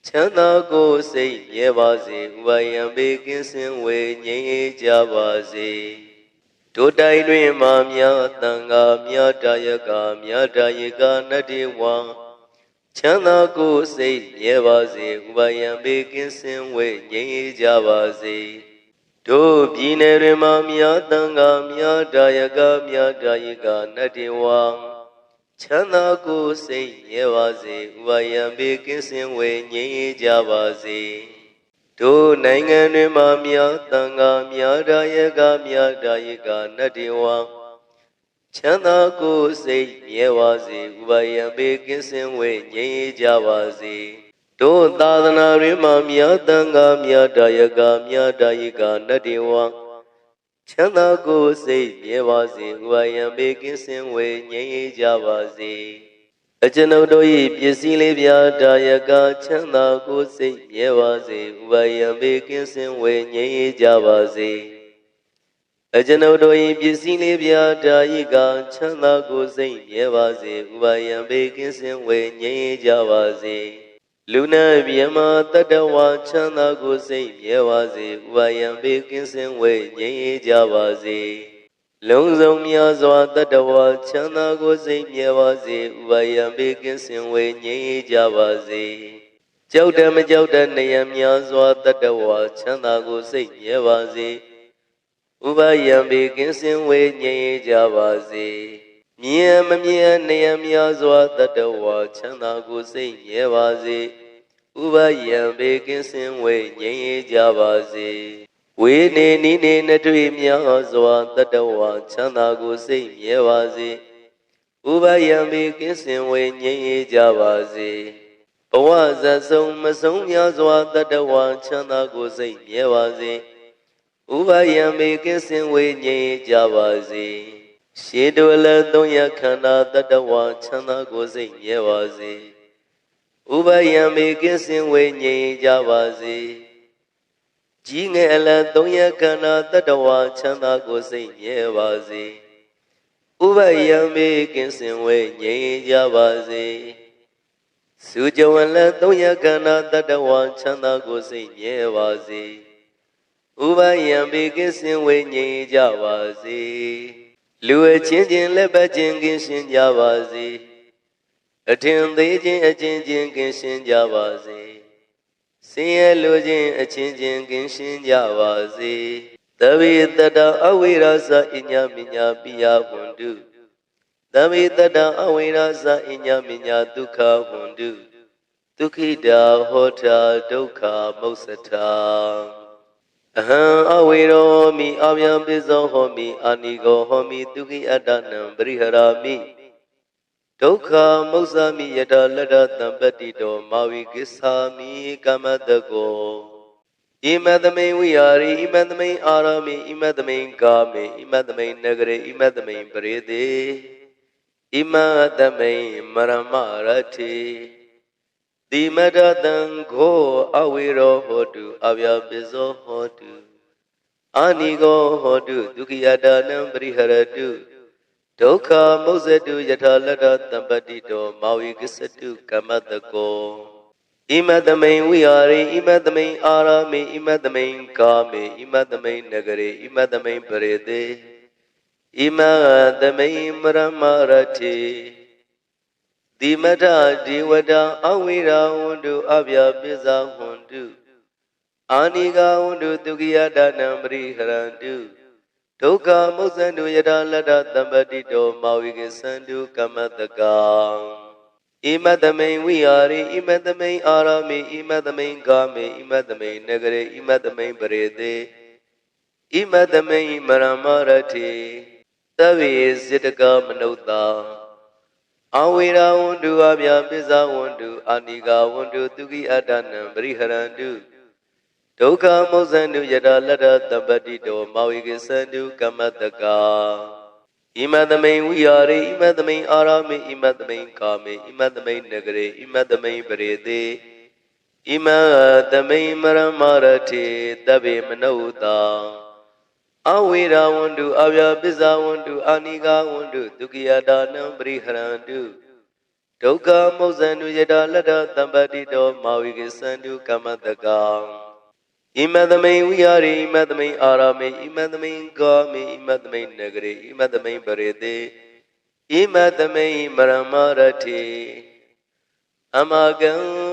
ချမ်းသာကိုယ်စိတ်မြဲပါစေဥပယံဘေးကင်းစင်ဝဲငြိမ်းအေးကြပါစေတို့တိုင်းတွင်မှများတန်ခါများဒါယကများဒါယိကနတ္တိဝါချမ်းသာကိုယ်စိတ်မြဲပါစေဥပယံဘေးကင်းစင်ဝဲငြိမ်းအေးကြပါစေတို့ပြည်နယ်တွင်မှများတန်ခါများဒါယကများဒါယိကနတ္တိဝါချမ်းသာကိုယ်စိတ်မြဲပါစေဥပယံဘေးကင်းစင်ဝဲငြိမ်းအေးကြပါစေတို့နိုင်ငံတွင်မှများတန်ခါများဒါယကများဒါယိကနတ္တိဝါချမ်းသာကိုယ်စိတ်မြဲပါစေဥပယံဘေးကင်းစင်ဝဲငြိမ်းအေးကြပါစေတို့သာသနာတွင်မှများတန်ခါများဒါယကများဒါယိကနတ္တိဝါချမ်းသာကိုယ်စိတ်မြဲပါစေဥပယံဘေးကင်းစင်ဝဲငြိမ်းအေးကြပါစေအကျွန်ုပ်တို့၏ပစ္စည်းလေးပြားဒါယကချမ်းသာကိုယ်စိတ်မြဲပါစေဥပယံဘေးကင်းစင်ဝဲငြိမ်းအေးကြပါစေအကျွန်ုပ်တို့၏ပစ္စည်းလေးပြားဒါယိကချမ်းသာကိုယ်စိတ်မြဲပါစေဥပယံဘေးကင်းစင်ဝဲငြိမ်းအေးကြပါစေလူနာမြမတတ္တဝါချမ်းသာကိုယ်စိတ်မြဲပါစေဥပယံဘေးကင်းစင်ဝဲငြိမ်းအေးကြပါစေလုံးစုံများစွာတတ္တဝါချမ်းသာကိုယ်စိတ်မြဲပါစေဥပယံဘေးကင်းစင်ဝဲငြိမ်းအေးကြပါစေကြောက်တယ်မကြောက်တဲ့နေရများစွာတတ္တဝါချမ်းသာကိုယ်စိတ်မြဲပါစေဥပယံဘေးကင်းစင်ဝဲငြိမ်းအေးကြပါစေမြင်မမြင်နေရများစွာတတ္တဝါချမ်းသာကိုယ်စိတ်မြဲပါစေဥပယံဘေးကင်းစင်ဝဲငြိမ်းအေးကြပါစေ ဝေနေနိနေနထွေမြောက်စွာတတဝါချမ်းသာကိုစိတ်မြဲပါစေဥပယံပေကင်းစင်ဝေငြိမ်းအေးကြပါစေဘဝဇတ်ဆုံးမဆုံးများစွာတတဝါချမ်းသာကိုစိတ်မြဲပါစေဥပယံပေကင်းစင်ဝေငြိမ်းအေးကြပါစေရှေတုအလသုံးရခန္ဓာတတဝါချမ်းသာကိုစိတ်မြဲပါစေဥပယံပေကင်းစင်ဝေငြိမ်းအေးကြပါစေကြီးငယ်အလတ်သုံးရခန္ဓာတတဝါချမ်းသာကိုစိတ်မြဲပါစေဥပယံမေကင်းစင်ဝေငြိမ်းကြပါစေစုကြဝလတ်သုံးရခန္ဓာတတဝါချမ်းသာကိုစိတ်မြဲပါစေဥပယံမေကင်းစင်ဝေငြိမ်းကြပါစေလူအချင်းချင်းလက်ပတ်ချင်းကင်းရှင်းကြပါစေအထင်သေးခြင်းအချင်းချင်းကင်းရှင်းကြပါစေဆင်းရဲလိုခြင်းအချင်းချင်းကင်းရှင်းကြပါစေသဗ္ဗေတတအဝိရဇအညမညာပိယဝန္တုသဗ္ဗေတတအဝိရဇအညမညာဒုက္ခဝန္တုဒုက္ခိတာဟောတာဒုက္ခမုစ္စတာအဟံအဝိရောမိအဗျံပိဇောဟောမိအာနိကောဟောမိဒုက္ခိအတ္တနံပရိဟရာမိဒုက္ခမုစ္ဆာမိယတလတ္တတံပတ္တိတောမာဝိကိစ္ဆာမိကမတကောဣမတမိန်ဝိဟာရိဣမတမိန်အာရမိဣမတမိန်ကာမေဣမတမိန်နဂရေဣမတမိန်ပရိသေဣမတမိန်မရမရတိတိမတတံခောအဝိရောဟောတုအဗျာပိဇောဟောတုအာနိကောဟောတုဒုက္ခိယတနံပရိဟရတုဒုက္ခမုစ္ဆတုယထာလတ္တတံပတ္တိတောမာဝိကိစ္စတုကမတကောဣမတမိန်ဝိဟာရိဣမတမိန်အာရမိဣမတမိန်ကာမေဣမတမိန်နဂရေဣမတမိန်ပရိသေဣမတမိန်မရမရတိတိမထဒေဝတာအဝိရာဝန္တုအဗျာပိဇာဝန္တုအာနိကာဝန္တုဒုက္ခိယတနံပရိဟရန္တုဒုက္ခမုစ္ဆန္တုယထာလတ္တတံပတ္တိတောမာဝိကိသန္တုကမတကံဣမတမိန်ဝိဟာရိဣမတမိန်အာရမိဣမတမိန်ကာမေဣမတမိန်နဂရေဣမတမိန်ပရိသေဣမတမိန်မရမရတိသဗ္ဗေစေတကမနုဿာအဝိရာဝန္တုအဗျာပိဇာဝန္တုအာနိကာဝန္တုဒုက္ခိအတ္တနံပရိဟရန္တုဒုက္ခမုစ္ဆန္တုယထာလတ္တတံပတ္တိတောမာဝိကိသန္တုကမတကဣမတမိန်ဝိဟာရိဣမတမိန်အာရမိဣမတမိန်ကာမေဣမတမိန်နဂရေဣမတမိန်ပရိသေဣမတမိန်မရမရတိသဗ္ဗေမနုဿာအဝိရာဝန္တုအဗျာပိဇာဝန္တုအာနိကာဝန္တုဒုက္ခိယတနံပရိဟရန္တုဒုက္ခမုစ္ဆန္တုယထာလတ္တတံပတ္တိတောမာဝိကိသန္တုကမတကံဣမတမိန်ဝိဟာရိဣမတမိန်အာရမိဣမတမိန်ကာမိဣမတမိန်နဂရေဣမတမိန်ပရိသေဣမတမိန်မရမရတိအမကံ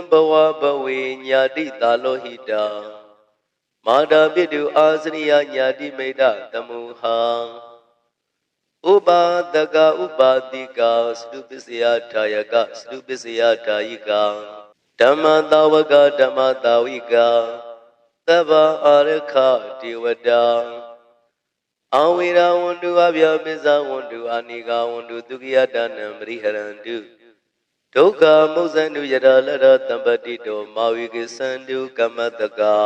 ဘဝဘဝေညာတိတာလောဟိတာမာတာပိတုအာစရိယညာတိမိတ်တတမုဟာဥပါဒကဥပါတိကာစတုပစ္စယထာယကစတုပစ္စယထာယိကာဓမ္မတာဝကဓမ္မတာဝိကာသဗ္ဗအာရခဒေဝတာအဝိရာဝန္တုအဗျာပိဇာဝန္တုအာနိကာဝန္တုဒုက္ခိယတနံပရိဟရန္တုဒုက္ခမုစ္ဆန္တုယထာလတ္တတံပတ္တိတောမာဝိကိသန္တုကမတကံ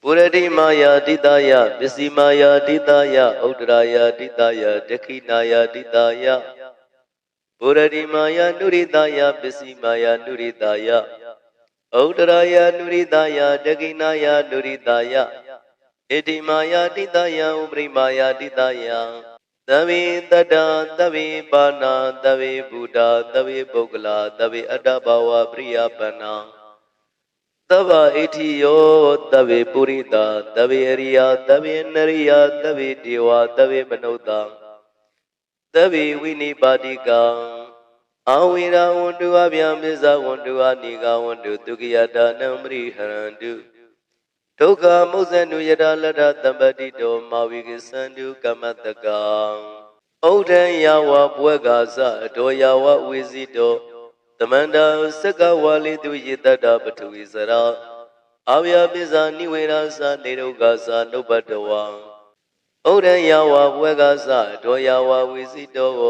ပုရတိမာယာတိတယပစ္စည်းမာယာတိတယဥဒ္ဒရာယာတိတယဒက္ခိနာယာတိတယပုရတိမာယာနုရိတယပစ္စည်းမာယာနုရိတယဥဒ္ဒရာယာနုရိတယဒက္ခိနာယာနုရိတယဣတိမာယာတိတယဥပရိမာယာတိတယသဗ္ဗေတတ္တသဗ္ဗေပါဏာသဗ္ဗေဘုဒ္ဓသဗ္ဗေပုဂ္ဂလာသဗ္ဗေအတ္တဘာဝပရိယပဏ္ဏသဗ္ဗဣတိယောသဗ္ဗေပုရိတာသဗ္ဗေအရိယသဗ္ဗေနရိယသဗ္ဗေဒေဝသဗ္ဗေမနုဿာသဗ္ဗေဝိနိပါတိကံအဝိရာဝန္တုအဗျာပိဇာဝန္တုအာနိကာဝန္တုဒုက္ခိယတနံပရိဟရန္တုဒုက္ခမုစ္ဆန္တုယထာလတ္တတံပတ္တိတောမာဝိကိသန္တုကမတကံဩဒံယဝဘွေကာသအတောယဝဝေစီတောသမန္တာစကဝါလိတုယေတ္တပထဝီစရာ အာဝယပိဇာနိဝေရသနေရုဂသနုပတဝံဩရယဝဘွေကသဒောယဝဝိစိတောဝ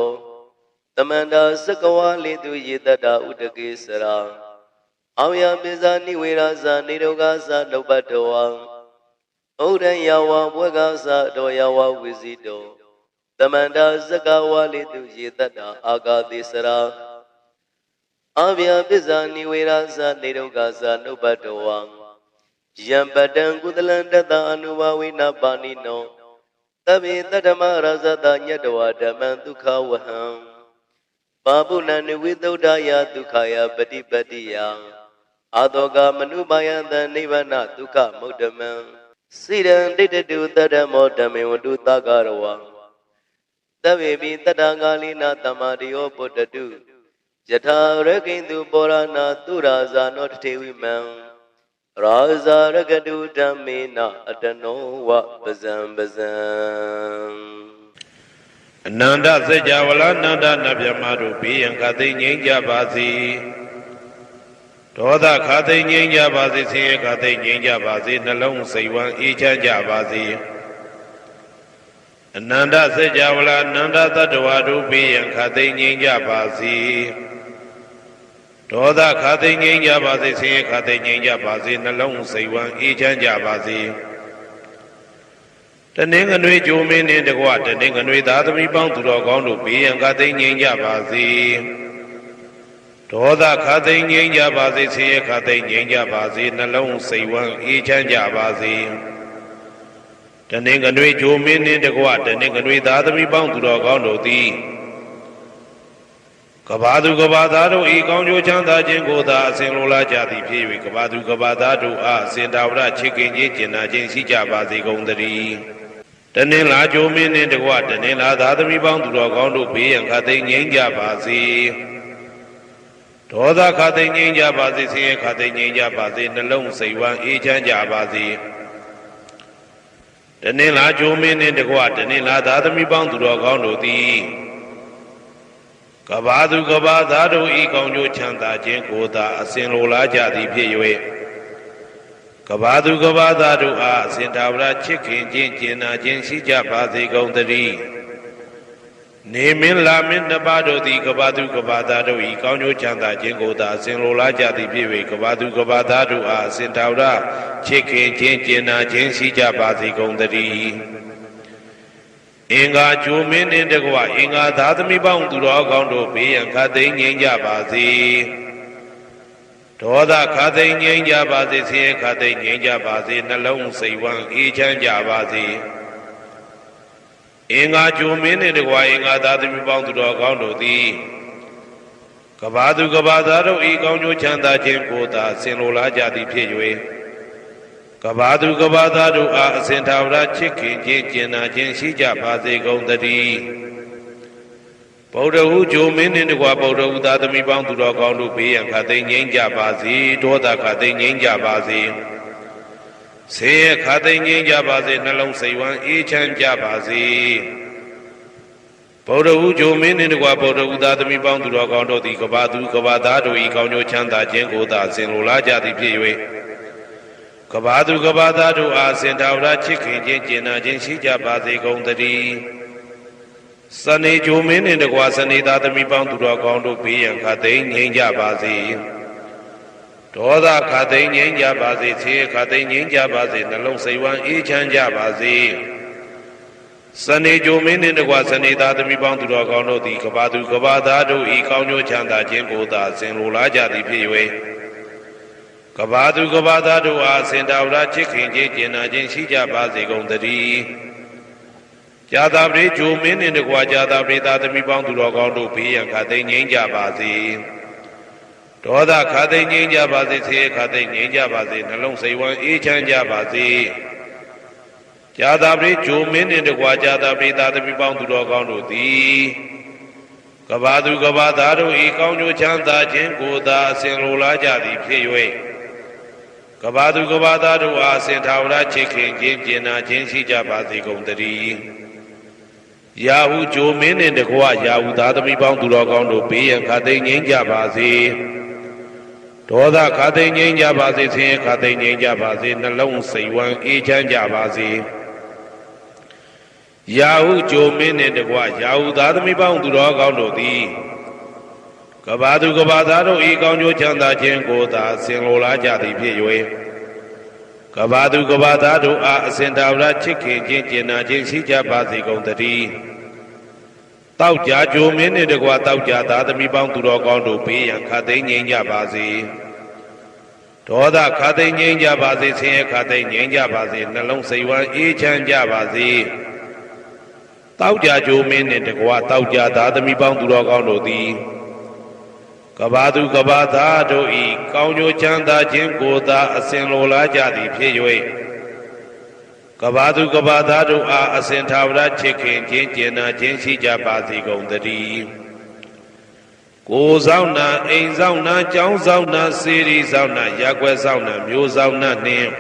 တမန္တာစကဝါလေတုယေတတဥတကေစရာအာဝယပိဇာနိဝေရသနေရုဂသနုပတဝံဩရယဝဘွေကသဒောယဝဝိစိတောတမန္တာစကဝါလေတုယေတတအာဂတိစရာအာဝယပိဇာနိဝေရသနေရုဂသနုပတဝံယံပတံကုသလံတတအနုဘဝိနပါဏိနောသဗ္ဗေတတ္တမရဇတညတဝဓမ္မံဒုက္ခဝဟံပါပုဏ္ဏနိဝိသုဒ္ဓယဒုက္ခယပฏิပတ္တိယအာတောကမနုပါယံတနိဗ္ဗာနဒုက္ခမုဒ္ဓမံစိရံဒိဋ္ဌတုတတ္တမောဓမ္မေဝတုသဂရဝံသဗ္ဗေပိတတ္တဂာလိနာတမ္မာတိယောပုတ္တတုယထာရကိန္တုပောရဏသုရာဇာနောတထေဝိမံရာဇာရကတုဓမ္မေနအတနောဝပဇံပဇံ
အနန္တစัจ java လာနန္ဒနဗျမတို့ဘေးရန်ခသိငြိမ်းကြပါစေဒေါသခသိငြိမ်းကြပါစေဆင်းရဲခသိငြိမ်းကြပါစေနှလုံးစိတ်ဝမ်းအေးချမ်းကြပါစေအနန္တစัจ java လာနန္ဒတတ္တဝါတို့ဘေးရန်ခသိငြိမ်းကြပါစေဒေါသခသိငြိမ်းကြပါစေဆင်းရဲခသိငြိမ်းကြပါစေနှလုံးစိတ်ဝမ်းအေးချမ်းကြပါစေတနင်္ဂနွေကြိုမင်းနှင့်တကွတနင်္ဂနွေသားသမီးပေါင်းသူတော်ကောင်းတို့ဘေးရန်ခသိငြိမ်းကြပါစေဒေါသခသိငြိမ်းကြပါစေဆင်းရဲခသိငြိမ်းကြပါစေနှလုံးစိတ်ဝမ်းအေးချမ်းကြပါစေတနင်္ဂနွေကြိုမင်းနှင့်တကွတနင်္ဂနွေသားသမီးပေါင်းသူတော်ကောင်းတို့သည်ကဘာသူကဘာသားတို့ဤကောင်းကျိုးချမ်းသာခြင်းကိုသာအစဉ်လိုလားကြသည်ဖြစ်၍ကဘာသူကဘာသားတို့အားအစဉ်တာဝရချစ်ခင်ခြင်းကျင်နာခြင်းရှိကြပါစေကုန်သတည်းတနင်္လာကြိုမင်းနှင့်တကွတနင်္လာသားသမီးပေါင်းသူတော်ကောင်းတို့ဘေးရန်ခသိငြိမ်းကြပါစေဒေါသခသိငြိမ်းကြပါစေဆင်းရဲခသိငြိမ်းကြပါစေနှလုံးစိတ်ဝမ်းအေးချမ်းကြပါစေတနင်္လာကြိုမင်းနှင့်တကွတနင်္လာသားသမီးပေါင်းသူတော်ကောင်းတို့သည်ကဘာသူကဘာသားတို့ဤကောင်းကျိုးချမ်းသာခြင်းကိုသာအစဉ်လိုလားကြသည်ဖြစ်၍ကဘာသူကဘာသားတို့အားအစဉ်တာဝရချစ်ခင်ခြင်းကျင်နာခြင်းရှိကြပါစေကုန်သတည်းနေမင်းလာမင်းနှစ်ပါးတို့သည်ကဘာသူကဘာသားတို့ဤကောင်းကျိုးချမ်းသာခြင်းကိုသာအစဉ်လိုလားကြသည်ဖြစ်၍ကဘာသူကဘာသားတို့အားအစဉ်တာဝရချစ်ခင်ခြင်းကျင်နာခြင်းရှိကြပါစေကုန်သတည်းအင်္ဂါကျိုမင်းနှင့်တကွအင်္ဂါသားသမီးပေါင်းသူတော်ကောင်းတို့ဘေးရန်ခသိငြိမ်းကြပါစေဒေါသခသိငြိမ်းကြပါစေဆင်းရဲခသိငြိမ်းကြပါစေနှလုံးစိတ်ဝမ်းအေးချမ်းကြပါစေအင်္ဂါကျိုမင်းနှင့်တကွအင်္ဂါသားသမီးပေါင်းသူတော်ကောင်းတို့သည်ကဘာသူကဘာသားတို့ဤကောင်းကျိုးချမ်းသာခြင်းကိုသာဆင်လိုလားကြသည်ဖြစ်၍ကဘာသူကဘာသားတို့အားအစဉ်ထာဝရချစ်ခင်ခြင်းကျင်နာခြင်းရှိကြပါစေကုန်သတည်းဗုဒ္ဓဟူဂျိုမင်းနှင့်တကွဗုဒ္ဓဟူသားသမီးပေါင်းသူတော်ကောင်းတို့ဘေးရန်ခသိငြိမ်းကြပါစေဒေါသခသိငြိမ်းကြပါစေဆေးရခသိငြိမ်းကြပါစေနှလုံးစိတ်ဝမ်းအေးချမ်းကြပါစေဗုဒ္ဓဟူဂျိုမင်းနှင့်တကွဗုဒ္ဓဟူသားသမီးပေါင်းသူတော်ကောင်းတို့သည်ကဘာသူကဘာသားတို့ဤကောင်းကျိုးချမ်းသာခြင်းကိုသာဆင်လိုလားကြသည်ဖြစ်၍ကဘာသူကဘာသားတို့အားစင်တာဝရချစ်ခင်ခြင်းကျင်နာခြင်းရှိကြပါစေကုန်သတည်းစနေကြိုမင်းနှင့်တကွာစနေသားသမီးပေါင်းသူတော်ကောင်းတို့ဘေးရန်ခသိငြိမ်းကြပါစေဒေါသခသိငြိမ်းကြပါစေဆင်းရဲခသိငြိမ်းကြပါစေနှလုံးစိတ်ဝမ်းအေးချမ်းကြပါစေစနေကြိုမင်းနှင့်တကွာစနေသားသမီးပေါင်းသူတော်ကောင်းတို့သည်ကဘာသူကဘာသားတို့ဤကောင်းကျိုးချမ်းသာခြင်းကိုသာဆင်လိုလားကြသည်ဖြစ်၍ကဘာသူကဘာသားတို့အားစင်တာဝရချစ်ခင်ခြင်းကျင်နာခြင်းရှိကြပါစေကုန်သတည်းဇာတာပရိဂျိုမင်းနှင့်တကွာဇာတာပရိသားသမီးပေါင်းသူတော်ကောင်းတို့ဘေးရန်ခသိငြိမ်းကြပါစေဒေါသခသိငြိမ်းကြပါစေဆင်းရဲခသိငြိမ်းကြပါစေနှလုံးစိတ်ဝမ်းအေးချမ်းကြပါစေဇာတာပရိဂျိုမင်းနှင့်တကွာဇာတာပရိသားသမီးပေါင်းသူတော်ကောင်းတို့သည်ကဘာသူကဘာသားတို့ဤကောင်းကျိုးချမ်းသာခြင်းကိုသာအစဉ်လိုလားကြသည်ဖြစ်၍ကဘာသူကဘာသားတို့အားစင်ထာဝရချစ်ခင်ခြင်းကျင်နာခြင်းရှိကြပါစေကုန်သတည်းယာဟုဂျိုမင်းနှင့်တကွယာဟုသားသမီးပေါင်းသူတော်ကောင်းတို့ဘေးရန်ခသိငြိမ်းကြပါစေ ဒေါသခါသိငြိမ်းကြပါစေဆင်းရဲခါသိငြိမ်းကြပါစေနှလုံးစိတ်ဝမ်းအေးချမ်းကြပါစေရာဟုကြိုမင်းနှင့်တကွရာဟုသားသမီးပေါင်းသူတော်ကောင်းတို့သည်ကဘာသူကဘာသားတို့ဤကောင်းကျိုးချမ်းသာခြင်းကိုသာဆင်လိုလားကြသည်ဖြစ်၍ကဘာသူကဘာသားတို့အားအစဉ်တာဝရချစ်ခင်ခြင်းကျင်နာခြင်းရှိကြပါစေကုန်သတည်းတောက်ကြကြိုမင်းနှင့်တကွတောက်ကြသားသမီးပေါင်းသူတော်ကောင်းတို့ဘေးရန်ခါသိငြိမ်းကြပါစေဒေါသခါသိငြိမ်းကြပါစေဆင်းရဲခါသိငြိမ်းကြပါစေနှလုံးစိတ်ဝမ်းအေးချမ်းကြပါစေတောက်ကြကြိုမင်းနှင့်တကွတောက်ကြသားသမီးပေါင်းသူတော်ကောင်းတို့သည်ကဘာသူကဘာသားတို့ဤကောင်းကျိုးချမ်းသာခြင်းကိုသာအစဉ်လိုလားကြသည်ဖြစ်၍ကဘာသူကဘာသားတို့အားအစဉ်သာဝရချစ်ခင်ခြင်းကျင်နာခြင်းရှိကြပါစေကုန်သတည်းကိုယ်ဆောင်နာအိမ်ဆောင်နာကျောင်းဆောင်နာစေရီဆောင်နာရက်ွယ်ဆောင်နာမျိုးဆောင်နာနှင့်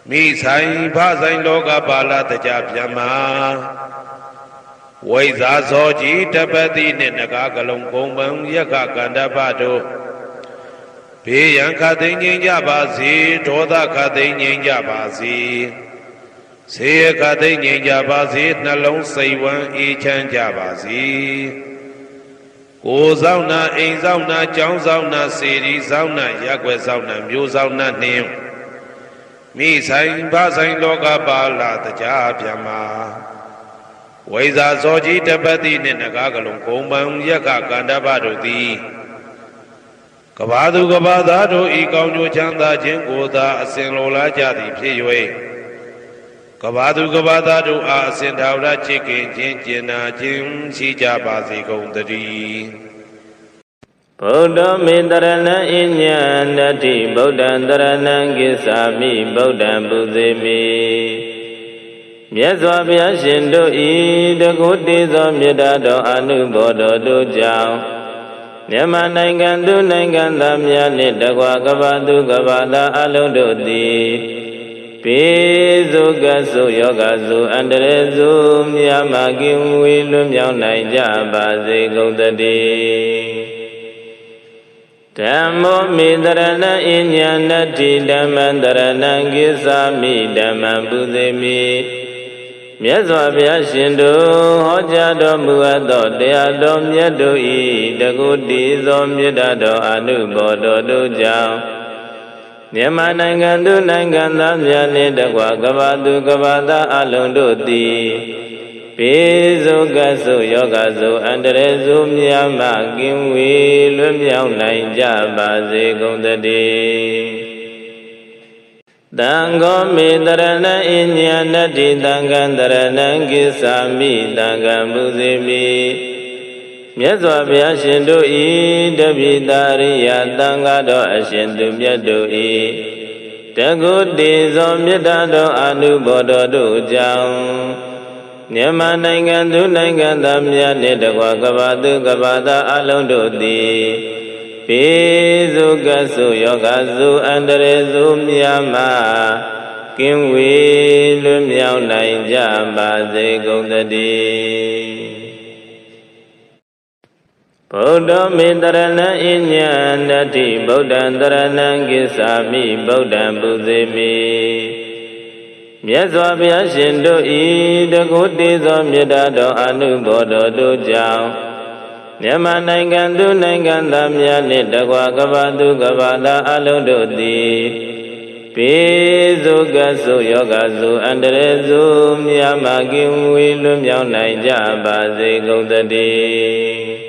မိဆိုင်ဖဆိုင်လောကပါဠတကြပြမဝိဇာဇောကြီးတပတိနှင့်နဂါကလုံးကုံပံယက္ခကန္တပတို့ဘေးရန်ခသိငြိမ်းကြပါစေဒေါသခသိငြိမ်းကြပါစေဆေးရခသိငြိမ်းကြပါစေနှလုံးစိတ်ဝမ်းအေးချမ်းကြပါစေကိုယ်ဆောင်နာအိမ်ဆောင်နာကျောင်းဆောင်နာစေရီဆောင်နာရက်ွယ်ဆောင်နာမျိုးဆောင်နာနှင့်မိဆိုင်ဖဆိုင်လောကပါဠတကြပြမဝိဇာဇောကြီးတပတိနှင့်နဂါကလုံးကုံပံယက္ခကန္တပတို့သည်ကဘာသူကဘာသားတို့ဤကောင်းကျိုးချမ်းသာခြင်းကိုသာအစဉ်လိုလားကြသည်ဖြစ်၍ကဘာသူကဘာသားတို့အားအစဉ်သာဝရချစ်ခင်ခြင်းကျင်နာခြင်းရှိကြပါစေကုန်သတည်း
ဗုဒ္ဓမေတရဏံအညံတတိဗုဒ္ဓံတရဏံကိစ္ဆာမိဗုဒ္ဓံပုဇေမိမြတ်စွာဘုရားရှင်တို့ဤတကုတေသောမေတ္တာတော်အနုဘောတော်တို့ကြောင့်မြန်မာနိုင်ငံသူနိုင်ငံသားများနှင့်တကွကမ္ဘာသူကမ္ဘာသားအလုံးတို့သည်ဘေးစုကဆုယောဂဆုအန္တရာယ်ဆုမြတ်မကင်ဝေလွတ်မြောက်နိုင်ကြပါစေကုန်သတည်းဓမ္မောမေတရဏံအညံနတ္တိဓမ္မံတရဏံကိစ္ဆာမိဓမ္မံပုဇေမိမြတ်စွာဘုရားရှင်တို့ဟောကြားတော်မူအပ်သောတရားတော်မြတ်တို့ဤတကုတိသောမေတ္တာတော်အနုဘောတော်တို့ကြောင့်မြန်မာနိုင်ငံသူနိုင်ငံသားများနှင့်တကွကမ္ဘာသူကမ္ဘာသားအလုံးတို့သည်ဘေးစုကဆုယောဂဆုအန္တရာယ်ဆုမြတ်မှကင်ဝေလွတ်မြောက်နိုင်ကြပါစေကုန်သတည်းတံဃောမေတရဏံအညံနတ္တိတံဃံတရဏံကိစ္ဆာမိတံဃံပုဇေမိမြတ်စွာဘုရားရှင်တို့ဤတပိတာရိယသံဃာတော်အရှင်သူမြတ်တို့ဤတကုတေဇောမေတ္တာတော်အနုဘောတော်တို့ကြောင့်မြန်မာနိုင်ငံသူနိုင်ငံသားများနှင့်တကွကမ္ဘာသူကမ္ဘာသားအလုံးတို့သည်ဘေးစုကဆုယောဂဆုအန္တရာယ်ဆုမြတ်မှကင်ဝေလွတ်မြောက်နိုင်ကြပါစေကုန်သတည်းဗုဒ္ဓမေတရဏံအညံတတိဗုဒ္ဓံတရဏံကိစ္ဆာမိဗုဒ္ဓံပုဇေမိမြတ်စွာဘုရားရှင်တို့ဤတကုတေသောမေတ္တာတော်အနုဘောတော်တို့ကြောင့်မြန်မာနိုင်ငံသူနိုင်ငံသားများနှင့်တကွကမ္ဘာသူကမ္ဘာသားအလုံးတို့သည်ဘေးစုကဆုယောဂဆုအန္တရာယ်ဆုမြတ်မကင်ဝေလွတ်မြောက်နိုင်ကြပါစေကုန်သတည်း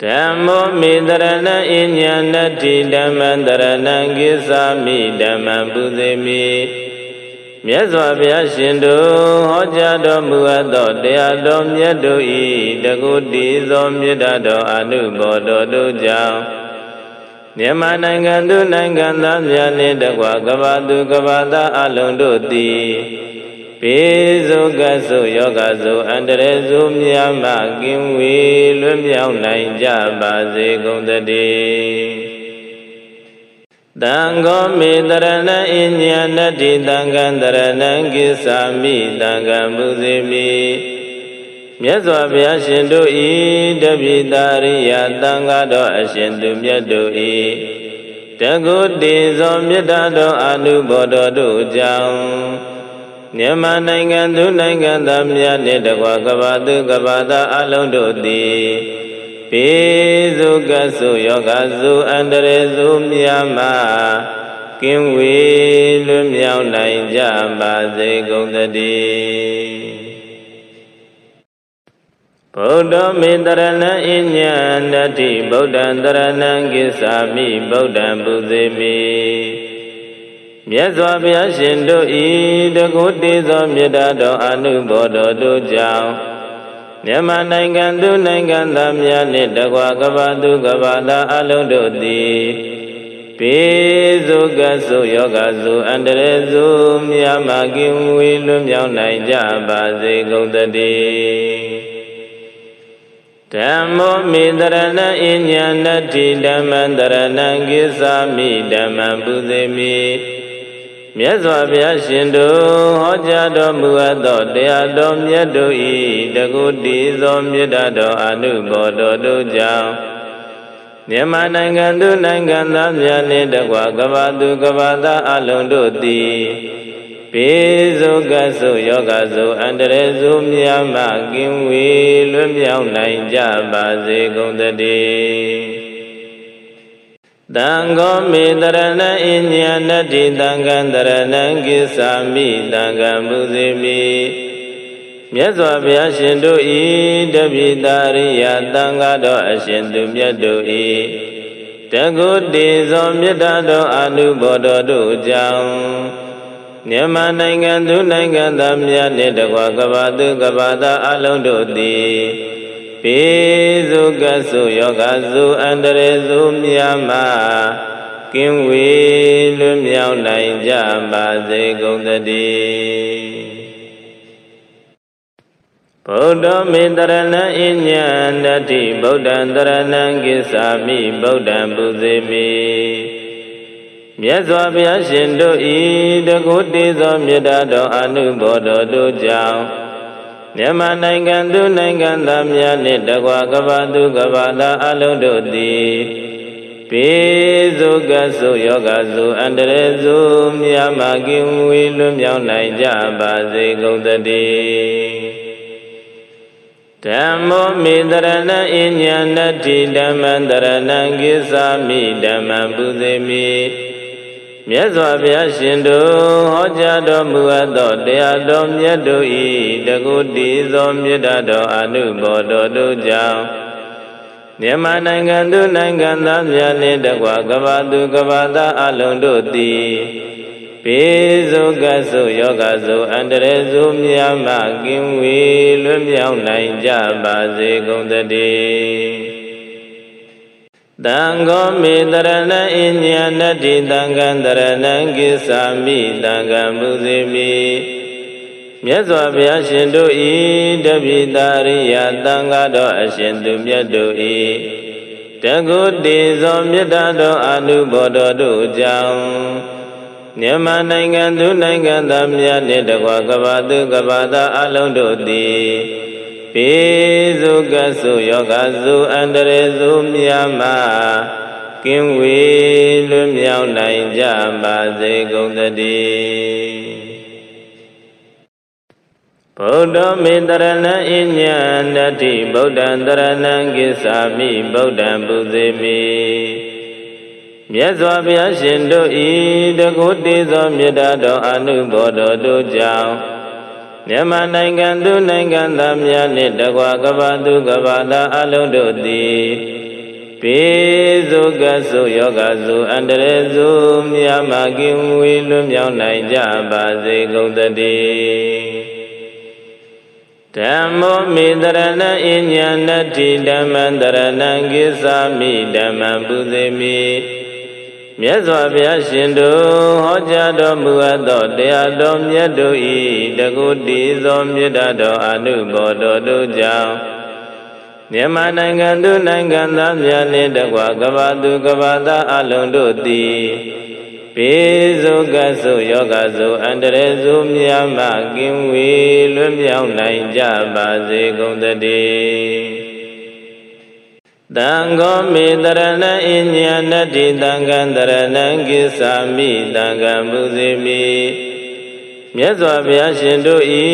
ဓမ္မောမေတရဏံအညံနတ္တိဓမ္မံတရဏံကိစ္ဆာမိဓမ္မံပုဇေမိမြတ်စွာဘုရားရှင်တို့ဟောကြားတော်မူအပ်သောတရားတော်မြတ်တို့ဤတကုတိသောမေတ္တာတော်အနုဘောတော်တို့ကြောင့်မြန်မာနိုင်ငံသူနိုင်ငံသားများနှင့်တကွကမ္ဘာသူကမ္ဘာသားအလုံးတို့သည်ဘေးစုကဆုယောဂဆုအန္တရာယ်ဆုမြတ်မှကင်ဝေလွတ်မြောက်နိုင်ကြပါစေကုန်သတည်းတံဃောမေတရဏံအညံနတ္တိတံဃံတရဏံကိစ္ဆာမိတံဃံပုဇေမိ မြတ်စွာဘုရားရှင်တို့ဤတပိတာရိယသံဃာတော်အရှင်သူမြတ်တို့ဤတကုတေဇောမေတ္တာတော်အနုဘောတော်တို့ကြောင့်မြန်မာနိုင်ငံသူနိုင်ငံသားများနှင့်တကွကဘာသူကဘာသာအလုံးတို့သည်ပေစုကဆုယောဂစုအန္တရေစုများမှကင်းဝေးလွတ်မြောက်နိုင်ကြပါစေကုန်သတည်းဗုဒ္ဓမေတရဏံအညံတတိဗုဒ္ဓံတရဏံကိစ္ဆာမိဗုဒ္ဓံပူဇေမိမြတ်စွာဘုရားရှင်တို့ဤတကုတေဇောမေတ္တာတော်အနုဘောတော်တို့ကြောင့်မြန်မာနိုင်ငံသူနိုင်ငံသားများနှင့်တကွကဘာသူကဘာသာအလုံးတို့သည်ပေစုကဆုယောဂစုအန္တရေစုများမှကင်းဝေးလွတ်မြောက်နိုင်ကြပါစေကုန်သတည်းဓမ္မောမေတရဏံအညံနတ္ထိဓမ္မံတရဏံကိစ္ဆာမိဓမ္မံပူဇေမိမြတ်စွာဘုရားရှင်တို့ဟောကြားတော်မူအပ်သောတရားတော်မြတ်တို့ဤတကုတိဇောမေတ္တာတော်အနုဘောတော်တို့ကြောင့်မြန်မာနိုင်ငံသူနိုင်ငံသားများနှင့်တကွကဘာသူကဘာသာအလုံးတို့သည်ပေစုကဆုယောဂစုအန္တရေစုများမှကင်းဝေးလွတ်မြောက်နိုင်ကြပါစေကုန်သတည်းသံဃောမေတရဏံအညံနတ္ထိသံဃံတရဏံကိစ္ဆာမိသံဃံပူဇေမိမြတ်စွာဘုရားရှင်တို့ဤတပိတာရိယသံဃာတော်အရှင်သူမြတ်တို့ဤတကုတေဇောမေတ္တာတော်အနုဘောတော်တို့ကြောင့်မြန်မာနိုင်ငံသူနိုင်ငံသားများနှင့်တကွကဘာသူကဘာသာအလုံးတို့သည်ပေစုကဆုယောဂစုအန္တရေစုများမှကင်းဝေးလွတ်မြောက်နိုင်ကြပါစေကုန်သတည်းဗုဒ္ဓမေတရဏံအညံတတိဗုဒ္ဓံတရဏံကိစ္ဆာမိဗုဒ္ဓံပူဇေမိမြတ်စွာဘုရားရှင်တို့ဤတကုတေဇောမေတ္တာတော်အနုဘောတော်တို့ကြောင့်မြန်မာနိုင်ငံသူနိုင်ငံသားများနှင့်တကွကဘာသူကဘာသာအလုံးတို့သည်ပေစုကဆုယောဂစုအန္တရေစုများမှကင်းဝေးလွတ်မြောက်နိုင်ကြပါစေကုန်သတည်းဓမ္မောမေတရဏံအညံနတ္ထိဓမ္မံတရဏံကိစ္ဆာမိဓမ္မံပူဇေမိမြတ်စွာဘုရားရှင်တို့ဟောကြားတော်မူအပ်သောတရားတော်မြတ်တို့ဤတကုတိဇောမေတ္တာတော်အနုဘောတော်တို့ကြောင့်မြန်မာနိုင်ငံသူနိုင်ငံသားများနှင့်တကွကဘာသူကဘာသာအလုံးတို့သည်ပေစုကဆုယောဂစုအန္တရေစုများမှကင်းဝေးလွတ်မြောက်နိုင်ကြပါစေကုန်သတည်းသံဃောမေတရဏံအညံနတ္ထိသံဃံတရဏံကိစ္ဆာမိသံဃံပူဇေမိမြတ်စွာဘုရားရှင်တို့ဤတပိတာရိယသံဃာတော်အရှင်သူမြတ်တို့ဤတကုတေဇောမေတ္တာတော်အနုဘောတော်တို့ကြောင့်မြန်မာနိုင်ငံသူနိုင်ငံသားများနှင့်တကွကဘာသူကဘာသာအလုံးတို့သည်ပေစုကဆုယောဂစုအန္တရေစုများမှကင်းဝေးလွတ်မြောက်နိုင်ကြပါစေကုန်သတည်းဗုဒ္ဓမေတရဏံအညံတတိဗုဒ္ဓံတရဏံကိစ္ဆာမိဗုဒ္ဓံပူဇေမိမြတ်စွာဘုရားရှင်တို့ဤတကုတေဇောမေတ္တာတော်အနုဘောတော်တို့ကြောင့်မြန်မာနိုင်ငံသူနိုင်ငံသားများနှင့်တကွကဘာသူကဘာသာအလုံးတို့သည်ပေစုကဆုယောဂစုအန္တရေစုများမှကင်းဝေးလွတ်မြောက်နိုင်ကြပါစေကုန်သတည်းဓမ္မောမေတရဏံအညံနတ္ထိဓမ္မံတရဏံကိစ္ဆာမိဓမ္မံပူဇေမိမြတ်စွာဘုရားရှင်တို့ဟောကြားတော်မူအပ်သောတရားတော်မြတ်တို့ဤတကုတိဇောမေတ္တာတော်အနုဘောတော်တို့ကြောင့်မြန်မာနိုင်ငံသူနိုင်ငံသားများနှင့်တကွကဘာသူကဘာသာအလုံးတို့သည်ပေစုကဆုယောဂစုအန္တရေစုများမှကင်းဝေးလွ လွတ်မြောက်နိုင်ကြပါစေကုန်သတည်းတံဃောမေတရဏဣညာဏတိတံဃံတရဏံကိသာမိတံဃံပူဇေမိမြတ်စွာဘုရားရှင်တို့ဤ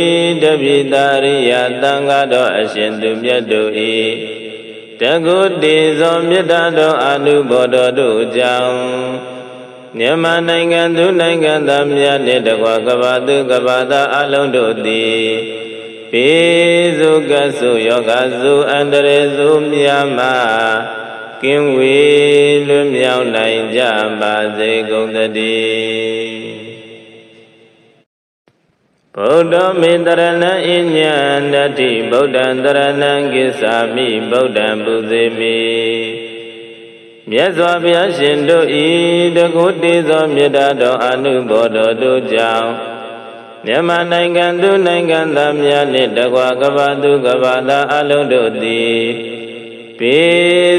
တပိတာရိယတံဃာတော်အရှင်သူမြတ်တို့ဤတကုတေဇောမေတ္တာတော်အနုဘောတော်တို့ကြောင့်မြန်မာနိုင်ငံသူနိုင်ငံသားများနှင့်တကွကမ္ဘာသူကမ္ဘာသားအလုံးတို့သည်ပိစုကဆုယောဂဆုအန္တရေဆုများမှကင်းဝေးလွတ်မြောက်နိုင်ကြပါစေကုန်သတည်းဗုဒ္ဓမေတရဏဣညာဏတိဗုဒ္ဓံတရဏံကိသာမိဗုဒ္ဓံပူဇေမိမြတ်စွာဘုရားရှင်တို့ဤတကုတေဇောမေတ္တာတော်အနုဘောတော်တို့ကြောင့်မြန်မာနိုင်ငံသူနိုင်ငံသားများနှင့်တကွကမ္ဘာသူကမ္ဘာသားအလုံးတို့သည်ပိ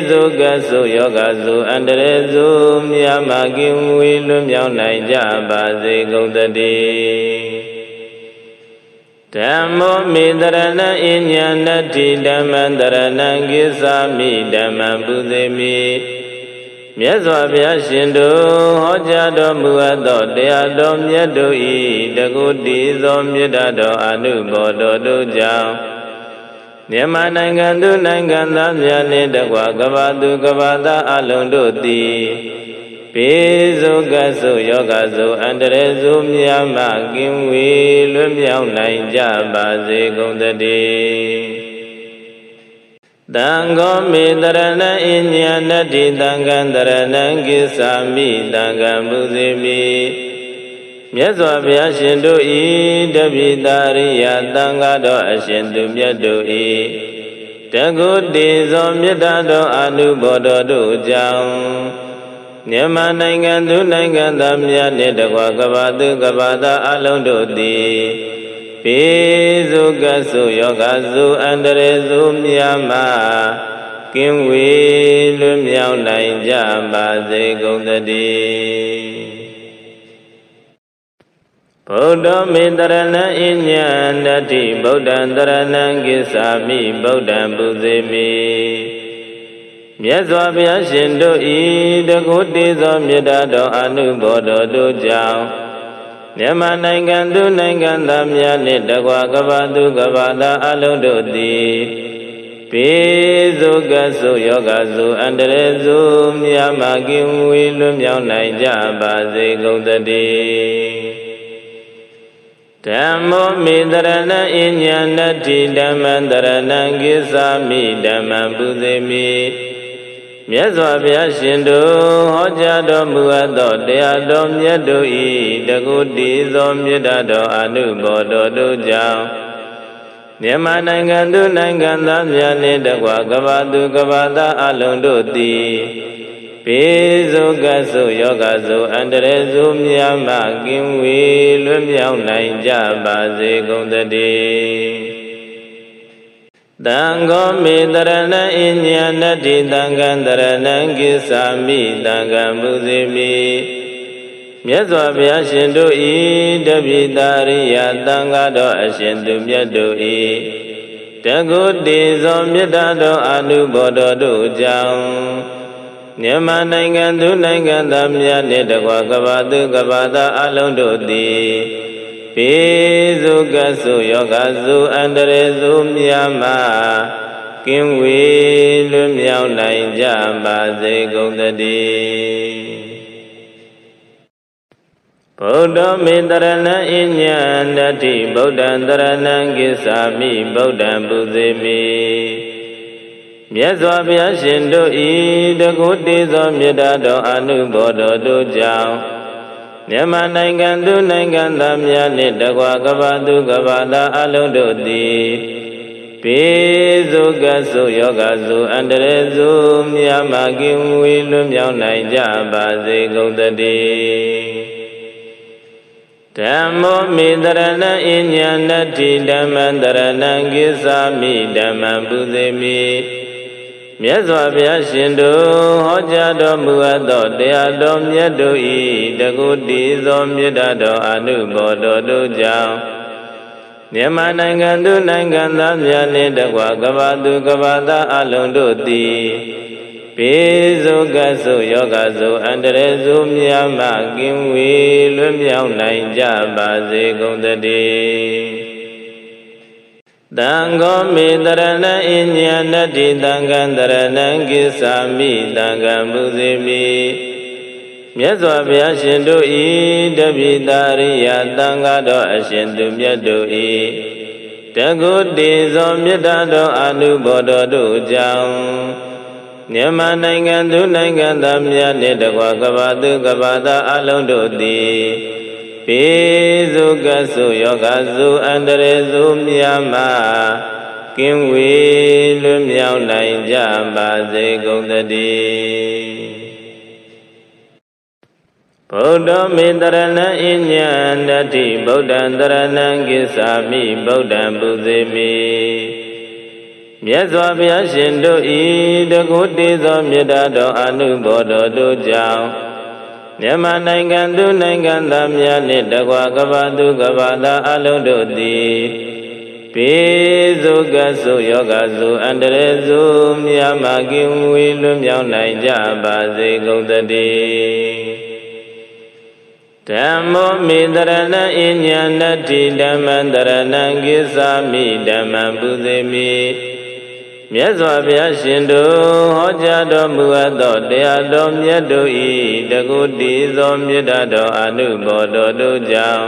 စုကဆုယောဂဆုအန္တရေဆုများမှကင်းဝေးလွတ်မြောက်နိုင်ကြပါစေကုန်သတည်းဓမ္မောမေတရဏဣညာဏတိဓမ္မံတရဏံကိသာမိဓမ္မံပူဇေမိမြတ်စွာဘုရားရှင်တို့ဟောကြားတော်မူအပ်သောတရားတော်မြတ်တို့ဤတကုတိသောမေတ္တာတော်အနုဘောတော်တို့ကြောင့်မြန်မာနိုင်ငံသူနိုင်ငံသားများနှင့်တကွကမ္ဘာသူကမ္ဘာသားအလုံးတို့သည်ပိစုကဆုယောဂဆုအန္တရေဆုများမှကင်းဝေးလွတ်မြောက်နိုင်ကြပါစေကုန်သတည်းတံဃောမေတရဏဣညာဏတိတံဃံတရဏံကိသာမိတံဃံပူဇေမိမြတ်စွာဘုရားရှင်တို့ဤတပိတာရိယတံဃာတော်အရှင်သူမြတ်တို့ဤတကုတေဇောမေတ္တာတော်အနုဘောတော်တို့ကြောင့်မြန်မာနိုင်ငံသူနိုင်ငံသားများနှင့်တကွကမ္ဘာသူကမ္ဘာသားအလုံးတို့သည်ပိစုကဆုယောဂဆုအန္တရေဆုများမှကင်းဝေးလွတ်မြောက်နိုင်ကြပါစေကုန်သတည်းဗုဒ္ဓမေတရဏဣညာဏတိဗုဒ္ဓံတရဏံကိသာမိဗုဒ္ဓံပူဇေမိမြတ်စွာဘုရားရှင်တို့ဤတကုတေဇောမေတ္တာတော်အနုဘောတော်တို့ကြောင့်မြန်မာနိုင်ငံသူနိုင်ငံသားများနှင့်တကွကမ္ဘာသူကမ္ဘာသားအလုံးတို့သည်ပိစုကဆုယောဂဆုအန္တရေဆုများမှကင်းဝေးလွတ်မြောက်နိုင်ကြပါစေကုန်သတည်းဓမ္မောမေတရဏဣညာဏတိဓမ္မံတရဏံကိသာမိဓမ္မံပူဇေမိမြတ်စွာဘုရားရှင်တို့ဟောကြားတော်မူအပ်သောတရားတော်မြတ်တို့ဤတကုတိသောမေတ္တာတော်အနုဘောတော်တို့ကြောင့်မြန်မာနိုင်ငံသူနိုင်ငံသားများနှင့်တကွကမ္ဘာသူကမ္ဘာသားအလုံးတို့သည်ပိစုကဆုယောဂဆုအန္တရေဆုများမှကင်းဝေးလွတ်မြောက်နိုင်ကြပါစေကုန်သတည်းတံဃောမေတရဏဣညာဏတိတံဃံတရဏံကိသာမိတံဃံပူဇေမိမြတ်စွာဘုရားရှင်တို့ဤတပိတာရိယတံဃာတော်အရှင်သူမြတ်တို့ဤတကုတေဇောမေတ္တာတော်အနုဘောတော်တို့ကြောင့်မြန်မာနိုင်ငံသူနိုင်ငံသားများနှင့်တကွကမ္ဘာသူကမ္ဘာသားအလုံးတို့သည်ပိစုကဆုယောဂဆုအန္တရေဆုများမှကင်းဝေးလွတ်မြောက်နိုင်ကြပါစေကုန်သတည်းဗုဒ္ဓမေတရဏဣညာဏတိဗုဒ္ဓံတရဏံကိသာမိဗုဒ္ဓံပူဇေမိမြတ်စွာဘုရားရှင်တို့ဤတကုတေဇောမေတ္တာတော်အနုဘောတော်တို့ကြောင့်မြန်မာနိုင်ငံသူနိုင်ငံသားများနှင့်တကွကမ္ဘာသူကမ္ဘာသားအလုံးတို့သည်ပိစုကဆုယောဂဆုအန္တရေဆုများမှကင်းဝေးလွတ်မြောက်နိုင်ကြပါစေကုန်သတည်းဓမ္မောမေတရဏဣညာဏတိဓမ္မံတရဏံကိသာမိဓမ္မံပူဇေမိမြတ်စွာဘုရားရှင်တို့ဟောကြားတော်မူအပ်သောတရားတော်မြတ်တို့ဤတကုတိသောမေတ္တာတော်အနုဘောတော်တို့ကြောင့် မြန်မာနိုင်ငံသူနိုင်ငံသားများနှင့်တကွကမ္ဘာသူကမ္ဘာသားအလုံးတို့သည်ဘေးဆိုးကပ်ဆိုးယောဂဆိုးအန္တရာယ်ဆိုးများမှကင်းဝေးလွတ်မြောက်နိုင်ကြပါစေကုန်သတည်းတံဃောမေတရဏံအညနတ္တိတံဃံတရဏံကိသာမိတံဃံပူဇေမိမြတ်စွာဘုရားရှင်တို့ဤတပိတာရိယသံဃာတော်အရှင်သူမြတ်တို့ဤတကုတေဇောမေတ္တာတော်အနုဘောတော်တို့ကြောင့်မြန်မာနိုင်ငံသူနိုင်ငံသားများနှင့်တကွကမ္ဘာသူကမ္ဘာသားအလုံးတို့သည်ဘေးဆိုးကပ်ဆိုးယောဂဆိုးအန္တရာယ်ဆိုးများမှကင်းဝေးလွတ်မြောက်နိုင်ကြပါစေကုန်သတည်းဗုဒ္ဓမေတရဏံအညံတတ္တိဗုဒ္ဓံတရဏံကိသာမိဗုဒ္ဓံပူဇေမိမြတ်စွာဘုရားရှင်တို့ဤတကုတေဇောမေတ္တာတော်အနုဘောတော်တို့ကြောင့်မြန်မာနိုင်ငံသူနိုင်ငံသားများနှင့်တကွကမ္ဘာသူကမ္ဘာသားအလုံးတို့သည်ဘေးဆိုးကပ်ဆိုးယောဂဆိုးအန္တရာယ်ဆိုးများမှကင်းဝေးလွတ်မြောက်နိုင်ကြပါစေကုန်သတည်းဓမ္မောမေတရဏံအညနတ္တိဓမ္မံတရဏံကိသာမိဓမ္မံပူဇေမိမြတ်စွာဘုရားရှင်တို့ဟောကြားတော်မူအပ်သောတရားတော်မြတ်တို့ဤတကုတိသောမေတ္တာတော်အနုဘောတော်တို့ကြောင့်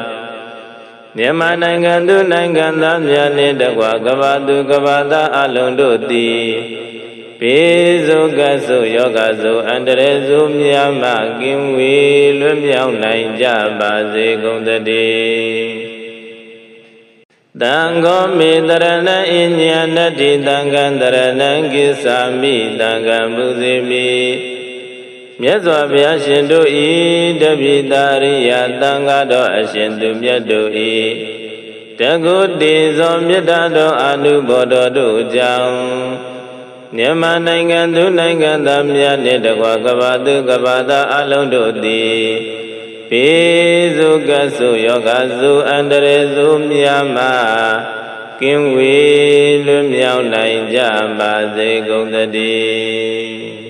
မြန်မာနိုင်ငံသူနိုင်ငံသားများနှင့်တကွကမ္ဘာသူကမ္ဘာသားအလုံးတို့သည်ဘေးဆိုးကပ်ဆိုးယောဂဆိုးအန္တရာယ်ဆိုးများမှကင်းဝေးလွတ်မြောက်နိုင်ကြပါစေကုန်သတည်းတံဃောမေတရဏံအညနတ္တိတံဃံတရဏံကိသာမိတံဃံပူဇေမိမြတ်စွာဘုရားရှင်တို့ဤတပိတာရိယသံဃာတော်အရှင်သူမြတ်တို့ဤတကုတေဇောမေတ္တာတော်အနုဘောတော်တို့ကြောင့်မြန်မာနိုင်ငံသူနိုင်ငံသားများနှင့်တကွကမ္ဘာသူကမ္ဘာသားအလုံးတို့သည်ဘေးဆိုးကပ်ဆိုးယောဂဆိုးအန္တရာယ်ဆိုးများမှကင်းဝေးလွတ်မြောက်နိုင်ကြပါစေကုန်သတည်း